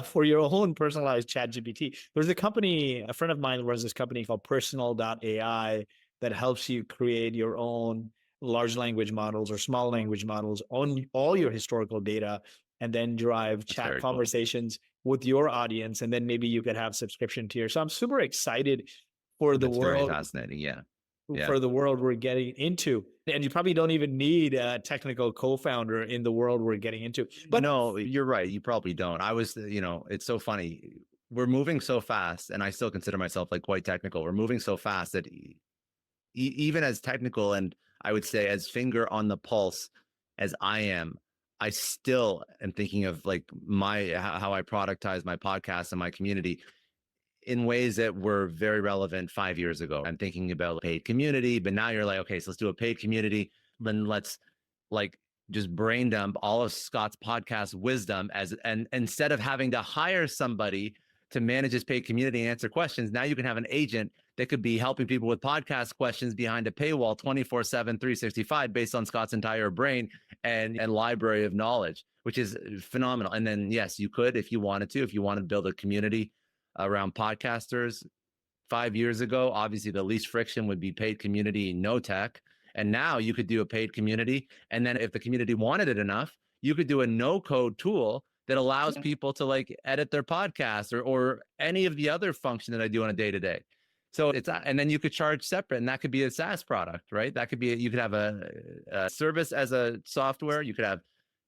for your own personalized chat GPT. There's a company, a friend of mine runs this company called Personal.ai that helps you create your own large language models or small language models on all your historical data and then drive that's chat very cool. conversations with your audience. And then maybe you could have subscription tiers. So I'm super excited for the That's very world fascinating. Yeah. Yeah. for the world we're getting into. And you probably don't even need a technical co-founder in the world we're getting into. But No, you're right. You probably don't. It's so funny. We're moving so fast, and I still consider myself like quite technical. We're moving so fast that even as technical and I would say as finger on the pulse as I am, I still am thinking of like how I productize my podcast and my community in ways that were very relevant 5 years ago. I'm thinking about paid community, but now you're like, okay, so let's do a paid community. Then let's like just brain dump all of Scott's podcast wisdom and instead of having to hire somebody to manage his paid community and answer questions, now you can have an agent that could be helping people with podcast questions behind a paywall 24/7, 365 based on Scott's entire brain and library of knowledge, which is phenomenal. And then, yes, you could, if you wanted to build a community around podcasters 5 years ago, obviously the least friction would be paid community, no tech. And now you could do a paid community. And then if the community wanted it enough, you could do a no code tool that allows people to like edit their podcast or any of the other function that I do on a day to day. So and then you could charge separate and that could be a SaaS product, right? That could be, you could have a service as a software. You could have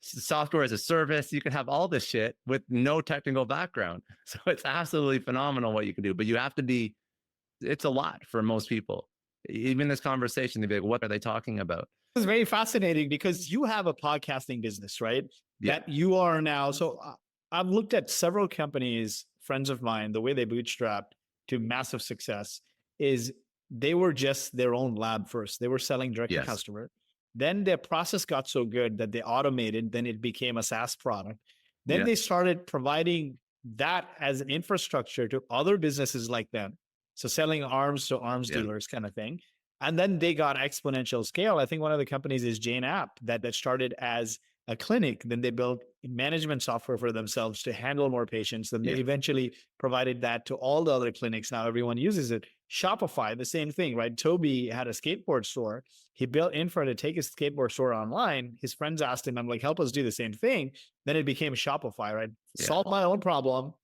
software as a service. You can have all this shit with no technical background. So it's absolutely phenomenal what you can do, but you have to be, it's a lot for most people. Even this conversation, they'd be like, what are they talking about? it's very fascinating because you have a podcasting business, right? Yeah. That you are now. So I've looked at several companies, friends of mine, the way they bootstrapped to massive success is they were just their own lab first. They were selling direct to Yes. customer. Then their process got so good that they automated, then it became a SaaS product. Then Yeah. they started providing that as an infrastructure to other businesses like them. So selling arms to arms Yeah. dealers kind of thing. And then they got exponential scale. I think one of the companies is Jane App that started as a clinic. Then they built management software for themselves to handle more patients. Then they Yeah. eventually provided that to all the other clinics. Now everyone uses it. Shopify, the same thing, right? Toby had a skateboard store. He built infra to take his skateboard store online. His friends asked him, I'm like, help us do the same thing. Then it became Shopify, right? Yeah. Solve my own problem,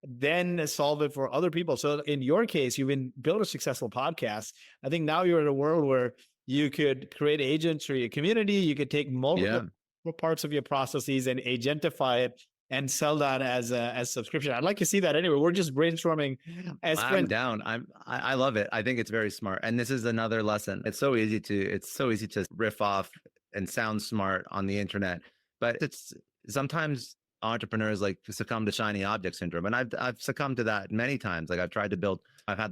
then solve it for other people. So in your case, you've been built a successful podcast. I think now you're in a world where you could create agents for your community. You could take multiple parts of your processes and agentify it and sell that as subscription. I'd like to see that anyway. We're just brainstorming as I'm friends. down. I love it. I think it's very smart. And this is another lesson. It's so easy to riff off and sound smart on the internet, but it's sometimes entrepreneurs like succumb to shiny object syndrome. And I've succumbed to that many times. Like I've had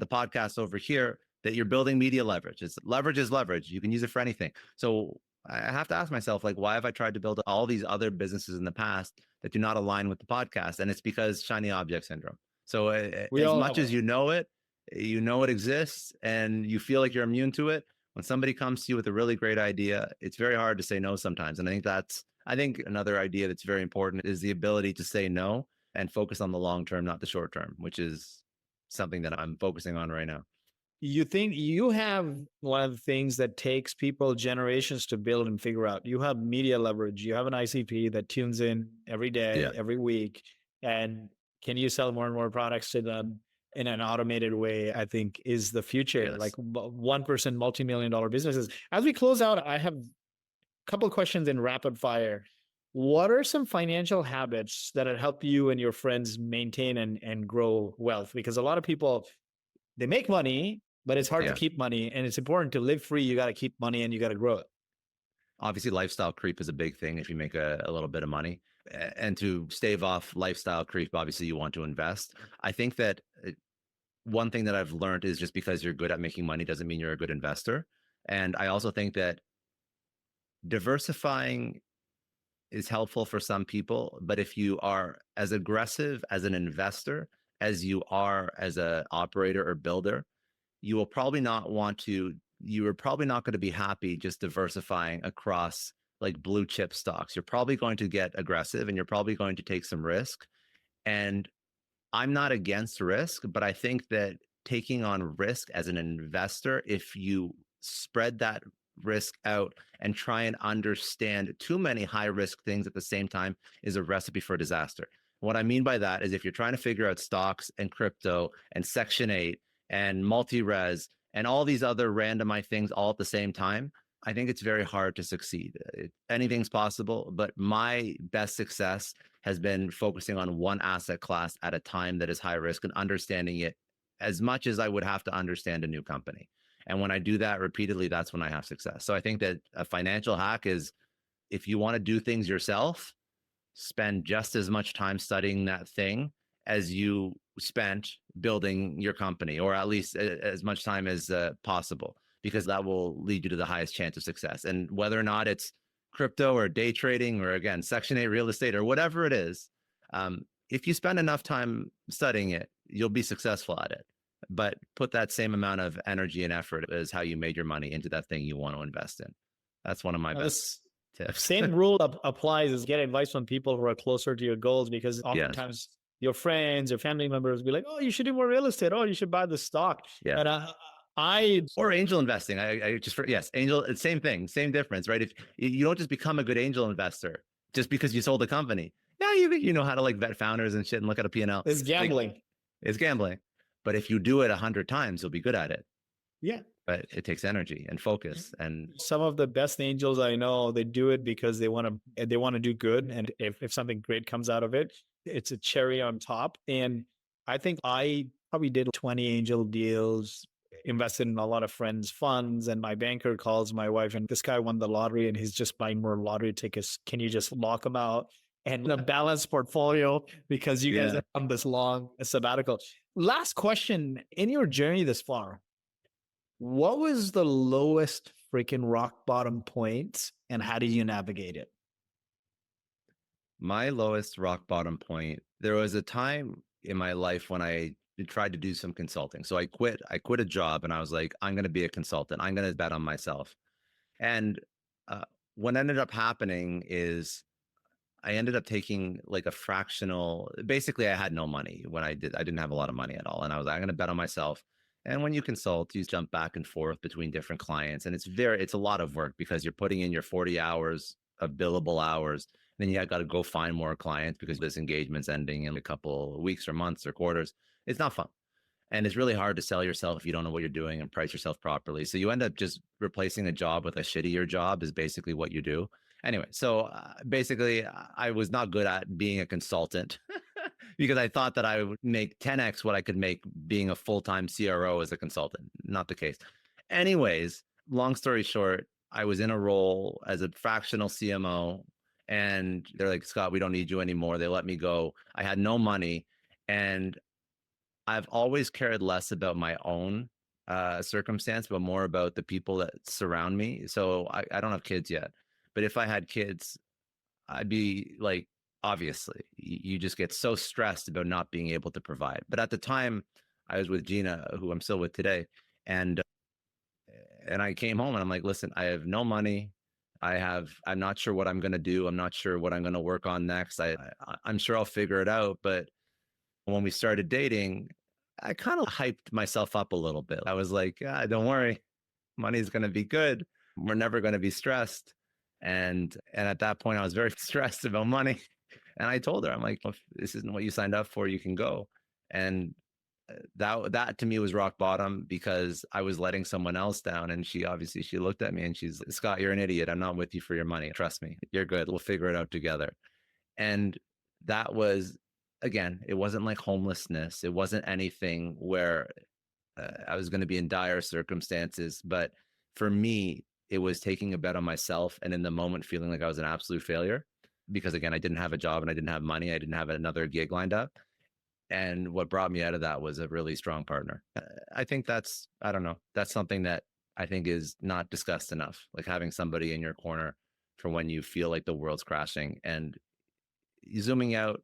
the podcast over here that you're building media leverage. Leverage is leverage. You can use it for anything. So I have to ask myself, like, why have I tried to build all these other businesses in the past that do not align with the podcast? And it's because shiny object syndrome. So as much as you know it exists and you feel like you're immune to it, when somebody comes to you with a really great idea, it's very hard to say no sometimes. And I think another idea that's very important is the ability to say no and focus on the long term, not the short term, which is something that I'm focusing on right now. You think you have one of the things that takes people generations to build and figure out. You have media leverage. You have an ICP that tunes in every day, every week. And can you sell more and more products to them in an automated way? I think is the future. Yes. Like 1% multi-million-dollar businesses. As we close out, I have a couple of questions in rapid fire. What are some financial habits that have helped you and your friends maintain and grow wealth? Because a lot of people, they make money, but it's hard to keep money, and it's important to live free. You got to keep money and you got to grow it. Obviously, lifestyle creep is a big thing if you make a little bit of money. And to stave off lifestyle creep, obviously you want to invest. I think that one thing that I've learned is just because you're good at making money doesn't mean you're a good investor. And I also think that diversifying is helpful for some people, but if you are as aggressive as an investor as you are as a operator or builder, you will probably not want to, you are probably not going to be happy just diversifying across like blue chip stocks. You're probably going to get aggressive and you're probably going to take some risk. And I'm not against risk, but I think that taking on risk as an investor, if you spread that risk out and try and understand too many high risk things at the same time, is a recipe for disaster. What I mean by that is if you're trying to figure out stocks and crypto and Section 8 and multi-res and all these other randomized things all at the same time, I think it's very hard to succeed. Anything's possible, but my best success has been focusing on one asset class at a time that is high risk and understanding it as much as I would have to understand a new company. And when I do that repeatedly, that's when I have success. So I think that a financial hack is, if you want to do things yourself, spend just as much time studying that thing as you spent building your company, or at least as much time as possible, because that will lead you to the highest chance of success. And whether or not it's crypto or day trading or, again, Section 8 real estate or whatever it is, if you spend enough time studying it, you'll be successful at it. But put that same amount of energy and effort as how you made your money into that thing you want to invest in. That's one of my best tips. Same rule applies as get advice from people who are closer to your goals, because oftentimes your friends or family members be like, oh, you should do more real estate. Oh, you should buy this stock. Yeah. And or angel investing. Angel, same thing, same difference, right? If you don't just become a good angel investor just because you sold a company. Yeah, you know how to like vet founders and shit and look at a P&L. It's gambling. Like, it's gambling. But if you do it 100 times, you'll be good at it. Yeah. But it takes energy and focus. And some of the best angels I know, they do it because they want to do good. And if something great comes out of it, it's a cherry on top. And I think I probably did 20 angel deals, invested in a lot of friends' funds, and my banker calls my wife and this guy won the lottery and he's just buying more lottery tickets. Can you just lock him out and a balanced portfolio because you guys have done this long sabbatical? Last question, in your journey this far, what was the lowest freaking rock bottom point and how did you navigate it? My lowest rock bottom point, there was a time in my life when I tried to do some consulting. So I quit a job and I was like, I'm going to be a consultant. I'm going to bet on myself. And what ended up happening is I ended up taking like a fractional, basically I had no money when I didn't have a lot of money at all. And I was like, I'm going to bet on myself. And when you consult, you jump back and forth between different clients. And it's a lot of work because you're putting in your 40 hours of billable hours. Then you got to go find more clients because this engagement's ending in a couple of weeks or months or quarters. It's not fun. And it's really hard to sell yourself if you don't know what you're doing and price yourself properly. So you end up just replacing a job with a shittier job is basically what you do. Anyway, so basically I was not good at being a consultant because I thought that I would make 10x what I could make being a full-time CRO as a consultant. Not the case. Anyways, long story short, I was in a role as a fractional CMO and they're like, Scott, we don't need you anymore. They let me go. I had no money. And I've always cared less about my own circumstance, but more about the people that surround me. So I don't have kids yet. But if I had kids, I'd be like, obviously, you just get so stressed about not being able to provide. But at the time, I was with Gina, who I'm still with today. And I came home and I'm like, listen, I have no money. I'm not sure what I'm going to do. I'm not sure what I'm going to work on next. I'm sure I'll figure it out. But when we started dating, I kind of hyped myself up a little bit. I was like, don't worry, money's going to be good. We're never going to be stressed. And at that point, I was very stressed about money. And I told her, I'm like, if this isn't what you signed up for, you can go. And that to me was rock bottom because I was letting someone else down. And she looked at me and she's, Scott, you're an idiot. I'm not with you for your money. Trust me, you're good. We'll figure it out together. And that was, again, it wasn't like homelessness. It wasn't anything where I was going to be in dire circumstances. But for me, it was taking a bet on myself and in the moment feeling like I was an absolute failure because, again, I didn't have a job and I didn't have money. I didn't have another gig lined up. And what brought me out of that was a really strong partner. I think that's something that I think is not discussed enough, like having somebody in your corner for when you feel like the world's crashing. And zooming out,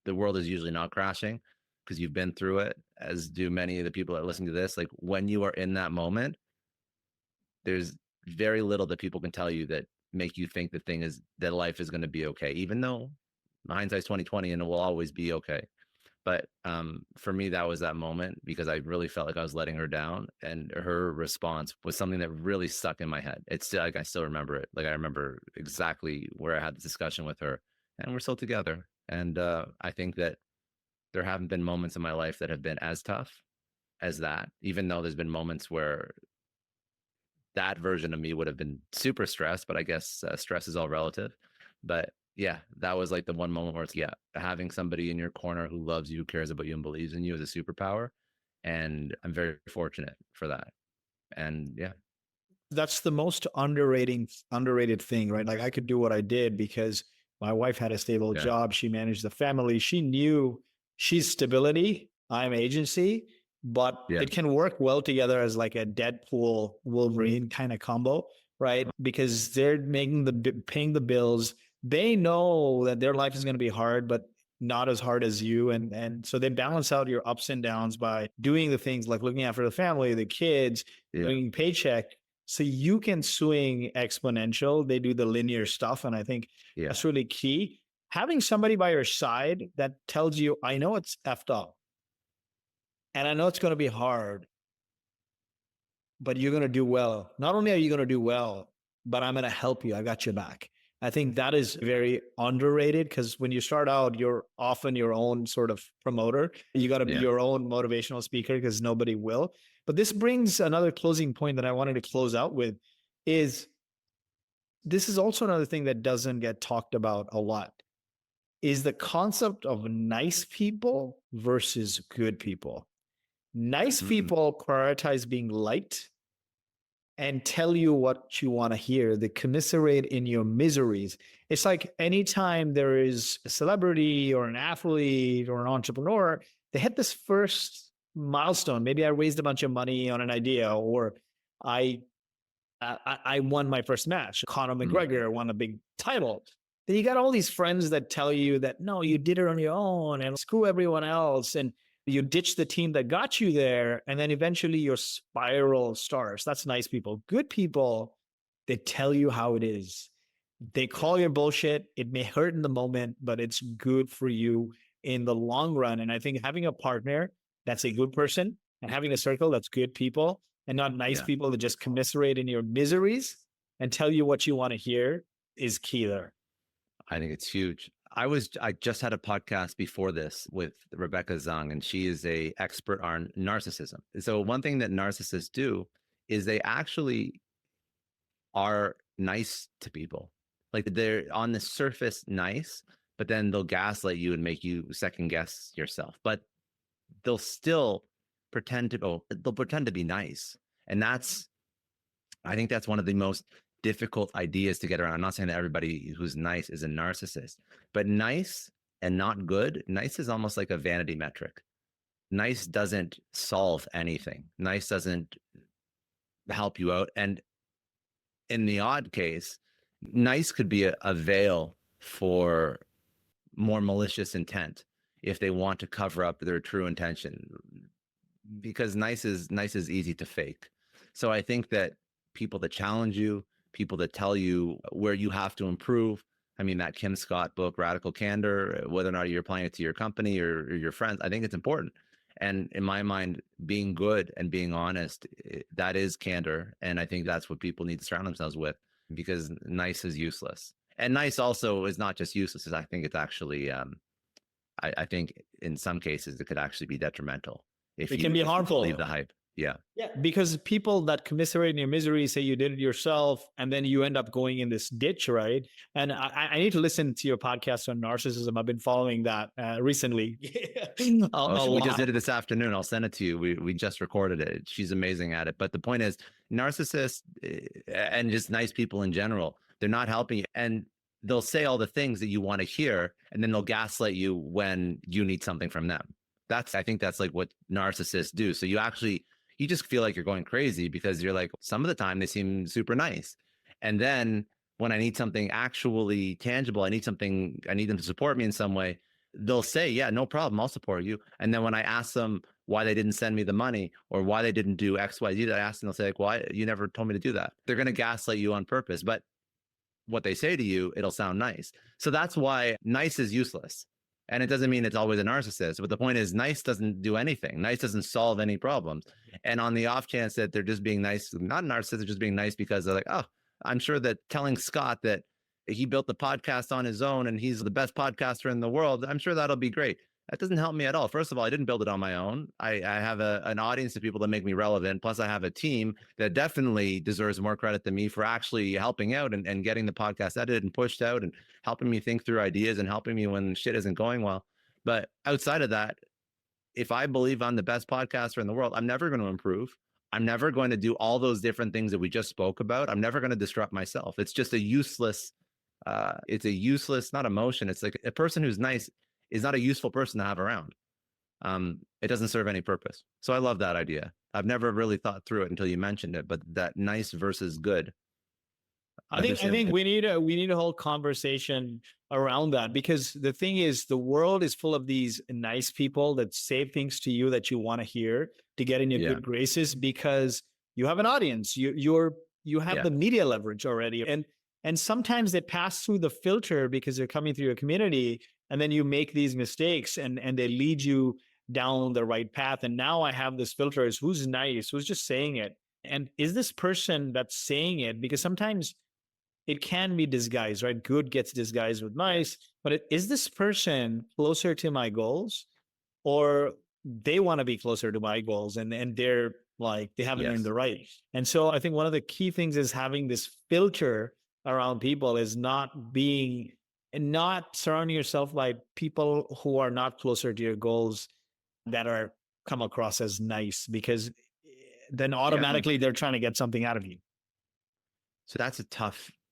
the world is usually not crashing because you've been through it, as do many of the people that are listening to this. Like when you are in that moment, there's very little that people can tell you that make you think that life is going to be okay, even though hindsight's 2020 and it will always be okay. But for me, that was that moment because I really felt like I was letting her down, and her response was something that really stuck in my head. It's still, like, I still remember it. Like I remember exactly where I had the discussion with her, and we're still together. And I think that there haven't been moments in my life that have been as tough as that, even though there's been moments where that version of me would have been super stressed, but I guess stress is all relative. But yeah, that was like the one moment where it's, yeah, having somebody in your corner who loves you, cares about you, and believes in you is a superpower. And I'm very fortunate for that. And yeah, That's the most underrated thing, right? Like I could do what I did because my wife had a stable yeah, job. She managed the family. She knew she's stability. I'm agency, but yeah, it can work well together as like a Deadpool Wolverine kind of combo, right? Because they're paying the bills. They know that their life is going to be hard, but not as hard as you. And so they balance out your ups and downs by doing the things like looking after the family, the kids, yeah, doing paycheck, so you can swing exponential. They do the linear stuff. And I think yeah. that's really key. Having somebody by your side that tells you, I know it's effed up and I know it's going to be hard, but you're going to do well. Not only are you going to do well, but I'm going to help you. I got your back. I think that is very underrated because when you start out, you're often your own sort of promoter. You got to be Yeah. your own motivational speaker because nobody will. But this brings another closing point that I wanted to close out with is this is also another thing that doesn't get talked about a lot is the concept of nice people versus good people. Nice Mm-mm. people prioritize being liked and tell you what you want to hear. They commiserate in your miseries. It's like anytime there is a celebrity or an athlete or an entrepreneur, they hit this first milestone. Maybe I raised a bunch of money on an idea, or I I won my first match. Conor Mm. McGregor won a big title. Then you got all these friends that tell you that no, you did it on your own and screw everyone else. And you ditch the team that got you there. And then eventually your spiral starts. That's nice people. Good people, they tell you how it is. They call your bullshit. It may hurt in the moment, but it's good for you in the long run. And I think having a partner that's a good person and having a circle that's good people and not nice Yeah. people that just commiserate in your miseries and tell you what you want to hear is key there. I think it's huge. I just had a podcast before this with Rebecca Zung, and she is a expert on narcissism. So one thing that narcissists do is they actually are nice to people. Like they're on the surface nice, but then they'll gaslight you and make you second guess yourself. But they'll still they'll pretend to be nice. And I think that's one of the most difficult ideas to get around. I'm not saying that everybody who's nice is a narcissist, but nice and not good, nice is almost like a vanity metric. Nice doesn't solve anything. Nice doesn't help you out. And in the odd case, nice could be a veil for more malicious intent if they want to cover up their true intention, because nice is easy to fake. So I think that people that challenge you, people that tell you where you have to improve. I mean, that Kim Scott book, Radical Candor, whether or not you're applying it to your company or your friends, I think it's important. And in my mind, being good and being honest, that is candor. And I think that's what people need to surround themselves with, because nice is useless. And nice also is not just useless. I think it's actually, I think in some cases it could actually be detrimental It can be if you harmful. believe the hype. Yeah. Yeah, because people that commiserate in your misery say you did it yourself, and then you end up going in this ditch, right? And I need to listen to your podcast on narcissism. I've been following that recently. We just did it this afternoon. I'll send it to you. We just recorded it. She's amazing at it. But the point is, narcissists and just nice people in general, they're not helping you. And they'll say all the things that you want to hear, and then they'll gaslight you when you need something from them. I think that's like what narcissists do. So you just feel like you're going crazy because you're like, some of the time they seem super nice. And then when I need something actually tangible, I need them to support me in some way, they'll say, yeah, no problem, I'll support you. And then when I ask them why they didn't send me the money or why they didn't do X, Y, Z, I ask them, they'll say, like, well, you never told me to do that. They're going to gaslight you on purpose. But what they say to you, it'll sound nice. So that's why nice is useless. And it doesn't mean it's always a narcissist, but the point is nice doesn't do anything. Nice doesn't solve any problems. And on the off chance that they're just being nice, not narcissists, they're just being nice because they're like, oh, I'm sure that telling Scott that he built the podcast on his own and he's the best podcaster in the world, I'm sure that'll be great. That doesn't help me at all. First of all, I didn't build it on my own. I have an audience of people that make me relevant. Plus, I have a team that definitely deserves more credit than me for actually helping out and getting the podcast edited and pushed out and helping me think through ideas and helping me when shit isn't going well. But outside of that, if I believe I'm the best podcaster in the world, I'm never going to improve. I'm never going to do all those different things that we just spoke about. I'm never going to disrupt myself. It's just a useless, not emotion. It's like a person who's nice is not a useful person to have around. It doesn't serve any purpose. So I love that idea. I've never really thought through it until you mentioned it, but that nice versus good. I think we need a whole conversation around that, because the thing is, the world is full of these nice people that say things to you that you want to hear to get in your good graces, because you have an audience. You have the media leverage already, and sometimes they pass through the filter because they're coming through your community, and then you make these mistakes and they lead you down the right path. And now I have this filter: is who's nice, who's just saying it, and is this person that's saying it, because sometimes it can be disguised, right? Good gets disguised with nice, but is this person closer to my goals, or they want to be closer to my goals and they're like, they haven't earned the right. And so I think one of the key things is having this filter around people, is not surrounding yourself by people who are not closer to your goals, that are come across as nice, because then automatically they're trying to get something out of you. So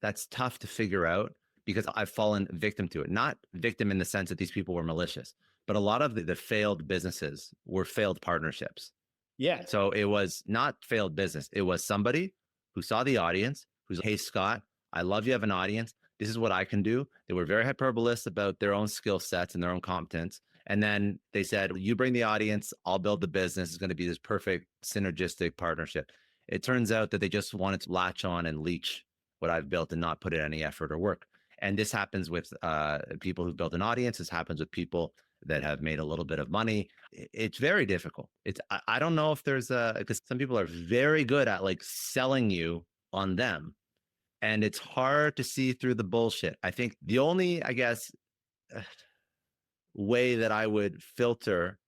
that's tough to figure out, because I've fallen victim to it. Not victim in the sense that these people were malicious, but a lot of the failed businesses were failed partnerships. Yeah. So it was not failed business. It was somebody who saw the audience, who's, hey, Scott, I love you have an audience. This is what I can do. They were very hyperbolous about their own skill sets and their own competence. And then they said, you bring the audience, I'll build the business. It's going to be this perfect synergistic partnership. It turns out that they just wanted to latch on and leech what I've built and not put in any effort or work. And this happens with people who've built an audience. This happens with people that have made a little bit of money. It's very difficult. I don't know if there's because some people are very good at like selling you on them, and it's hard to see through the bullshit. I think the only, I guess, way that I would filter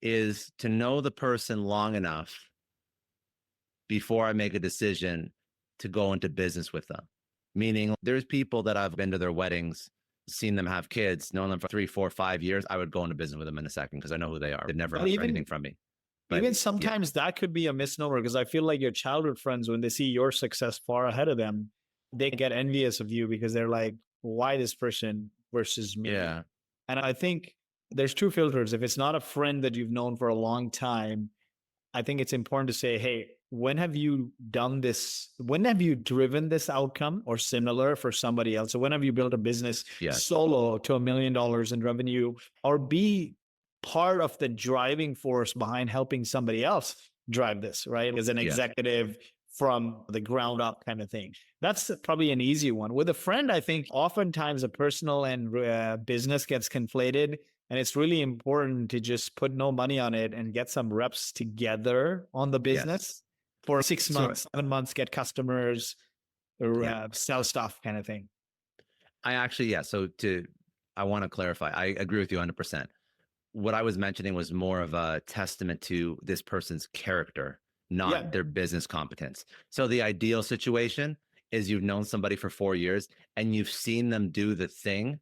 is to know the person long enough before I make a decision to go into business with them. Meaning there's people that I've been to their weddings, seen them have kids, known them for 3, 4, 5 years. I would go into business with them in a second because I know who they are. They've never asked for anything from me. But even sometimes that could be a misnomer, because I feel like your childhood friends, when they see your success far ahead of them, they get envious of you, because they're like, why this person versus me? Yeah. And I think there's two filters. If it's not a friend that you've known for a long time, I think it's important to say, hey, when have you done this? When have you driven this outcome or similar for somebody else? So when have you built a business solo to $1 million in revenue, or be part of the driving force behind helping somebody else drive this, right? As an executive from the ground up kind of thing. That's probably an easy one. With a friend, I think oftentimes a personal and business gets conflated. And it's really important to just put no money on it and get some reps together on the business for 6 months, 7 months, get customers, sell stuff kind of thing. I actually, I want to clarify. I agree with you 100%. What I was mentioning was more of a testament to this person's character, not their business competence. So the ideal situation is you've known somebody for 4 years and you've seen them do the thing,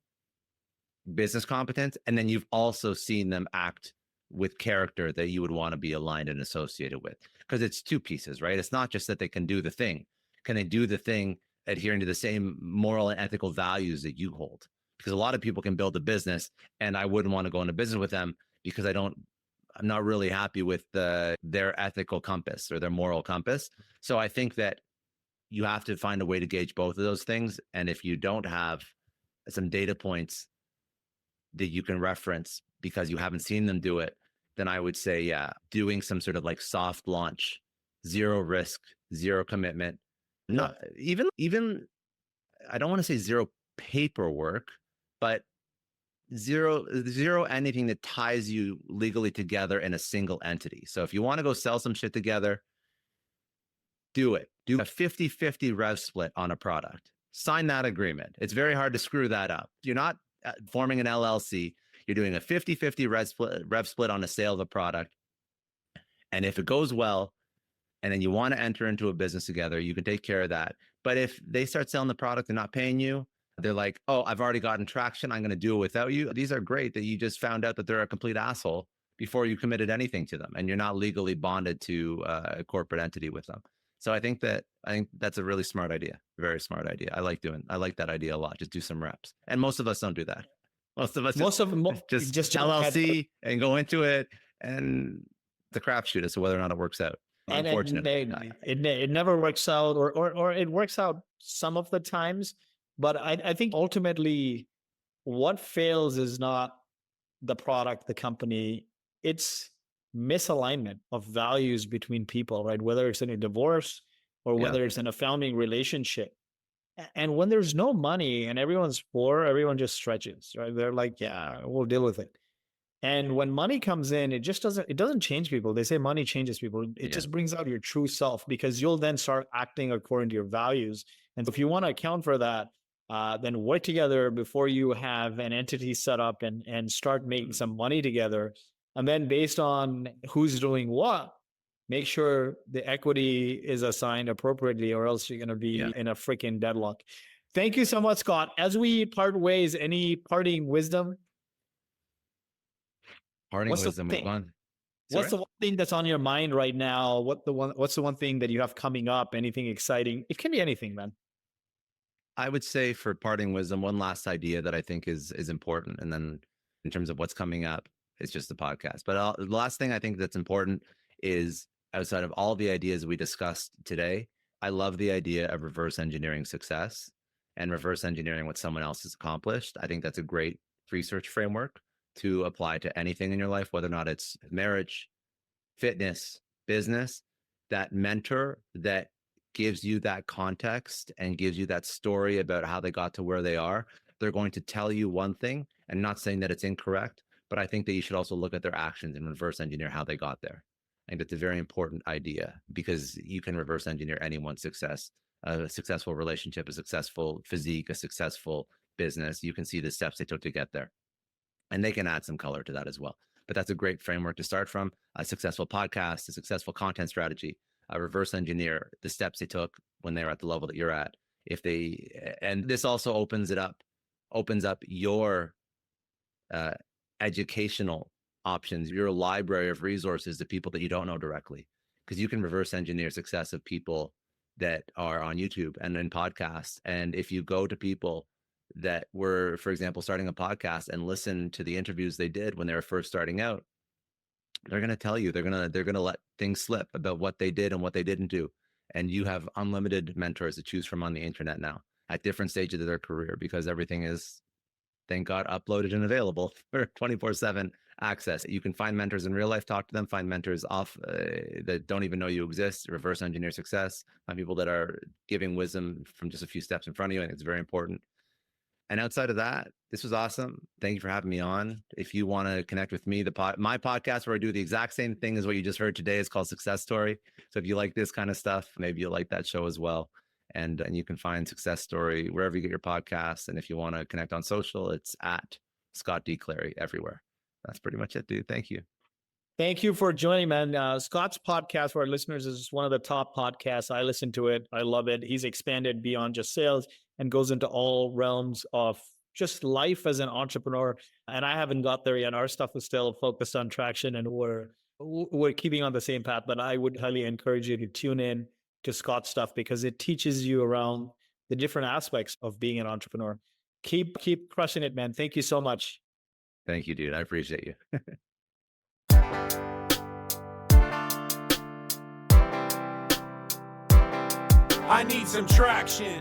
business competence, and then you've also seen them act with character that you would want to be aligned and associated with, because it's two pieces, right? It's not just that they can do the thing. Can they do the thing adhering to the same moral and ethical values that you hold? Because a lot of people can build a business, and I wouldn't want to go into business with them because I'm not really happy with their ethical compass or their moral compass. So I think that you have to find a way to gauge both of those things. And if you don't have some data points that you can reference because you haven't seen them do it, then I would say, yeah, doing some sort of like soft launch, zero risk, zero commitment, not even I don't want to say zero paperwork, but zero anything that ties you legally together in a single entity. So if you want to go sell some shit together, do it. Do a 50-50 rev split on a product. Sign that agreement. It's very hard to screw that up. You're not forming an LLC. You're doing a 50-50 rev split on a sale of a product. And if it goes well, and then you want to enter into a business together, you can take care of that. But if they start selling the product and not paying you, they're like, oh, I've already gotten traction. I'm going to do it without you. These are great that you just found out that they're a complete asshole before you committed anything to them, and you're not legally bonded to a corporate entity with them. So I think that's a really smart idea. Very smart idea. I like that idea a lot. Just do some reps. And most of us don't do that. Most of us just LLC and go into it, and the crapshoot as to whether or not it works out. And it never works out, or it works out some of the times. But I think ultimately what fails is not the product, the company, it's misalignment of values between people, right? Whether it's in a divorce or whether it's in a founding relationship. And when there's no money and everyone's poor, everyone just stretches, right? They're like, yeah, we'll deal with it. And when money comes in, it doesn't change people. They say money changes people. It just brings out your true self, because you'll then start acting according to your values. And if you want to account for that, then work together before you have an entity set up and start making some money together. And then based on who's doing what, make sure the equity is assigned appropriately, or else you're going to be in a freaking deadlock. Thank you so much, Scott. As we part ways, any parting wisdom? What's the one thing that's on your mind right now? What's the one thing that you have coming up? Anything exciting? It can be anything, man. I would say for parting wisdom, one last idea that I think is important. And then in terms of what's coming up, it's just the podcast. But the last thing I think that's important is, outside of all the ideas we discussed today, I love the idea of reverse engineering success and reverse engineering what someone else has accomplished. I think that's a great research framework to apply to anything in your life, whether or not it's marriage, fitness, business. That mentor that gives you that context and gives you that story about how they got to where they are, they're going to tell you one thing, and not saying that it's incorrect, but I think that you should also look at their actions and reverse engineer how they got there. I think that's a very important idea, because you can reverse engineer anyone's success, a successful relationship, a successful physique, a successful business. You can see the steps they took to get there, and they can add some color to that as well. But that's a great framework to start from. A successful podcast, a successful content strategy, reverse engineer the steps they took when they were at the level that you're at. And this also opens up your educational options, your library of resources to people that you don't know directly, because you can reverse engineer success of people that are on YouTube and in podcasts. And if you go to people that were, for example, starting a podcast and listen to the interviews they did when they were first starting out, they're going to tell you, they're going to let things slip about what they did and what they didn't do. And you have unlimited mentors to choose from on the internet now at different stages of their career, because everything is, thank God, uploaded and available for 24/7 access. You can find mentors in real life, talk to them, find mentors off that don't even know you exist, reverse engineer success, find people that are giving wisdom from just a few steps in front of you. I think it's very important. And outside of that, this was awesome. Thank you for having me on. If you want to connect with me, my podcast where I do the exact same thing as what you just heard today is called Success Story. So if you like this kind of stuff, maybe you'll like that show as well. And you can find Success Story wherever you get your podcasts. And if you want to connect on social, it's at Scott D. Clary everywhere. That's pretty much it, dude. Thank you. Thank you for joining, man. Scott's podcast for our listeners is one of the top podcasts. I listen to it. I love it. He's expanded beyond just sales and goes into all realms of just life as an entrepreneur. And I haven't got there yet. Our stuff is still focused on traction, and we're keeping on the same path. But I would highly encourage you to tune in to Scott's stuff, because it teaches you around the different aspects of being an entrepreneur. Keep crushing it, man. Thank you so much. Thank you, dude. I appreciate you. I need some traction.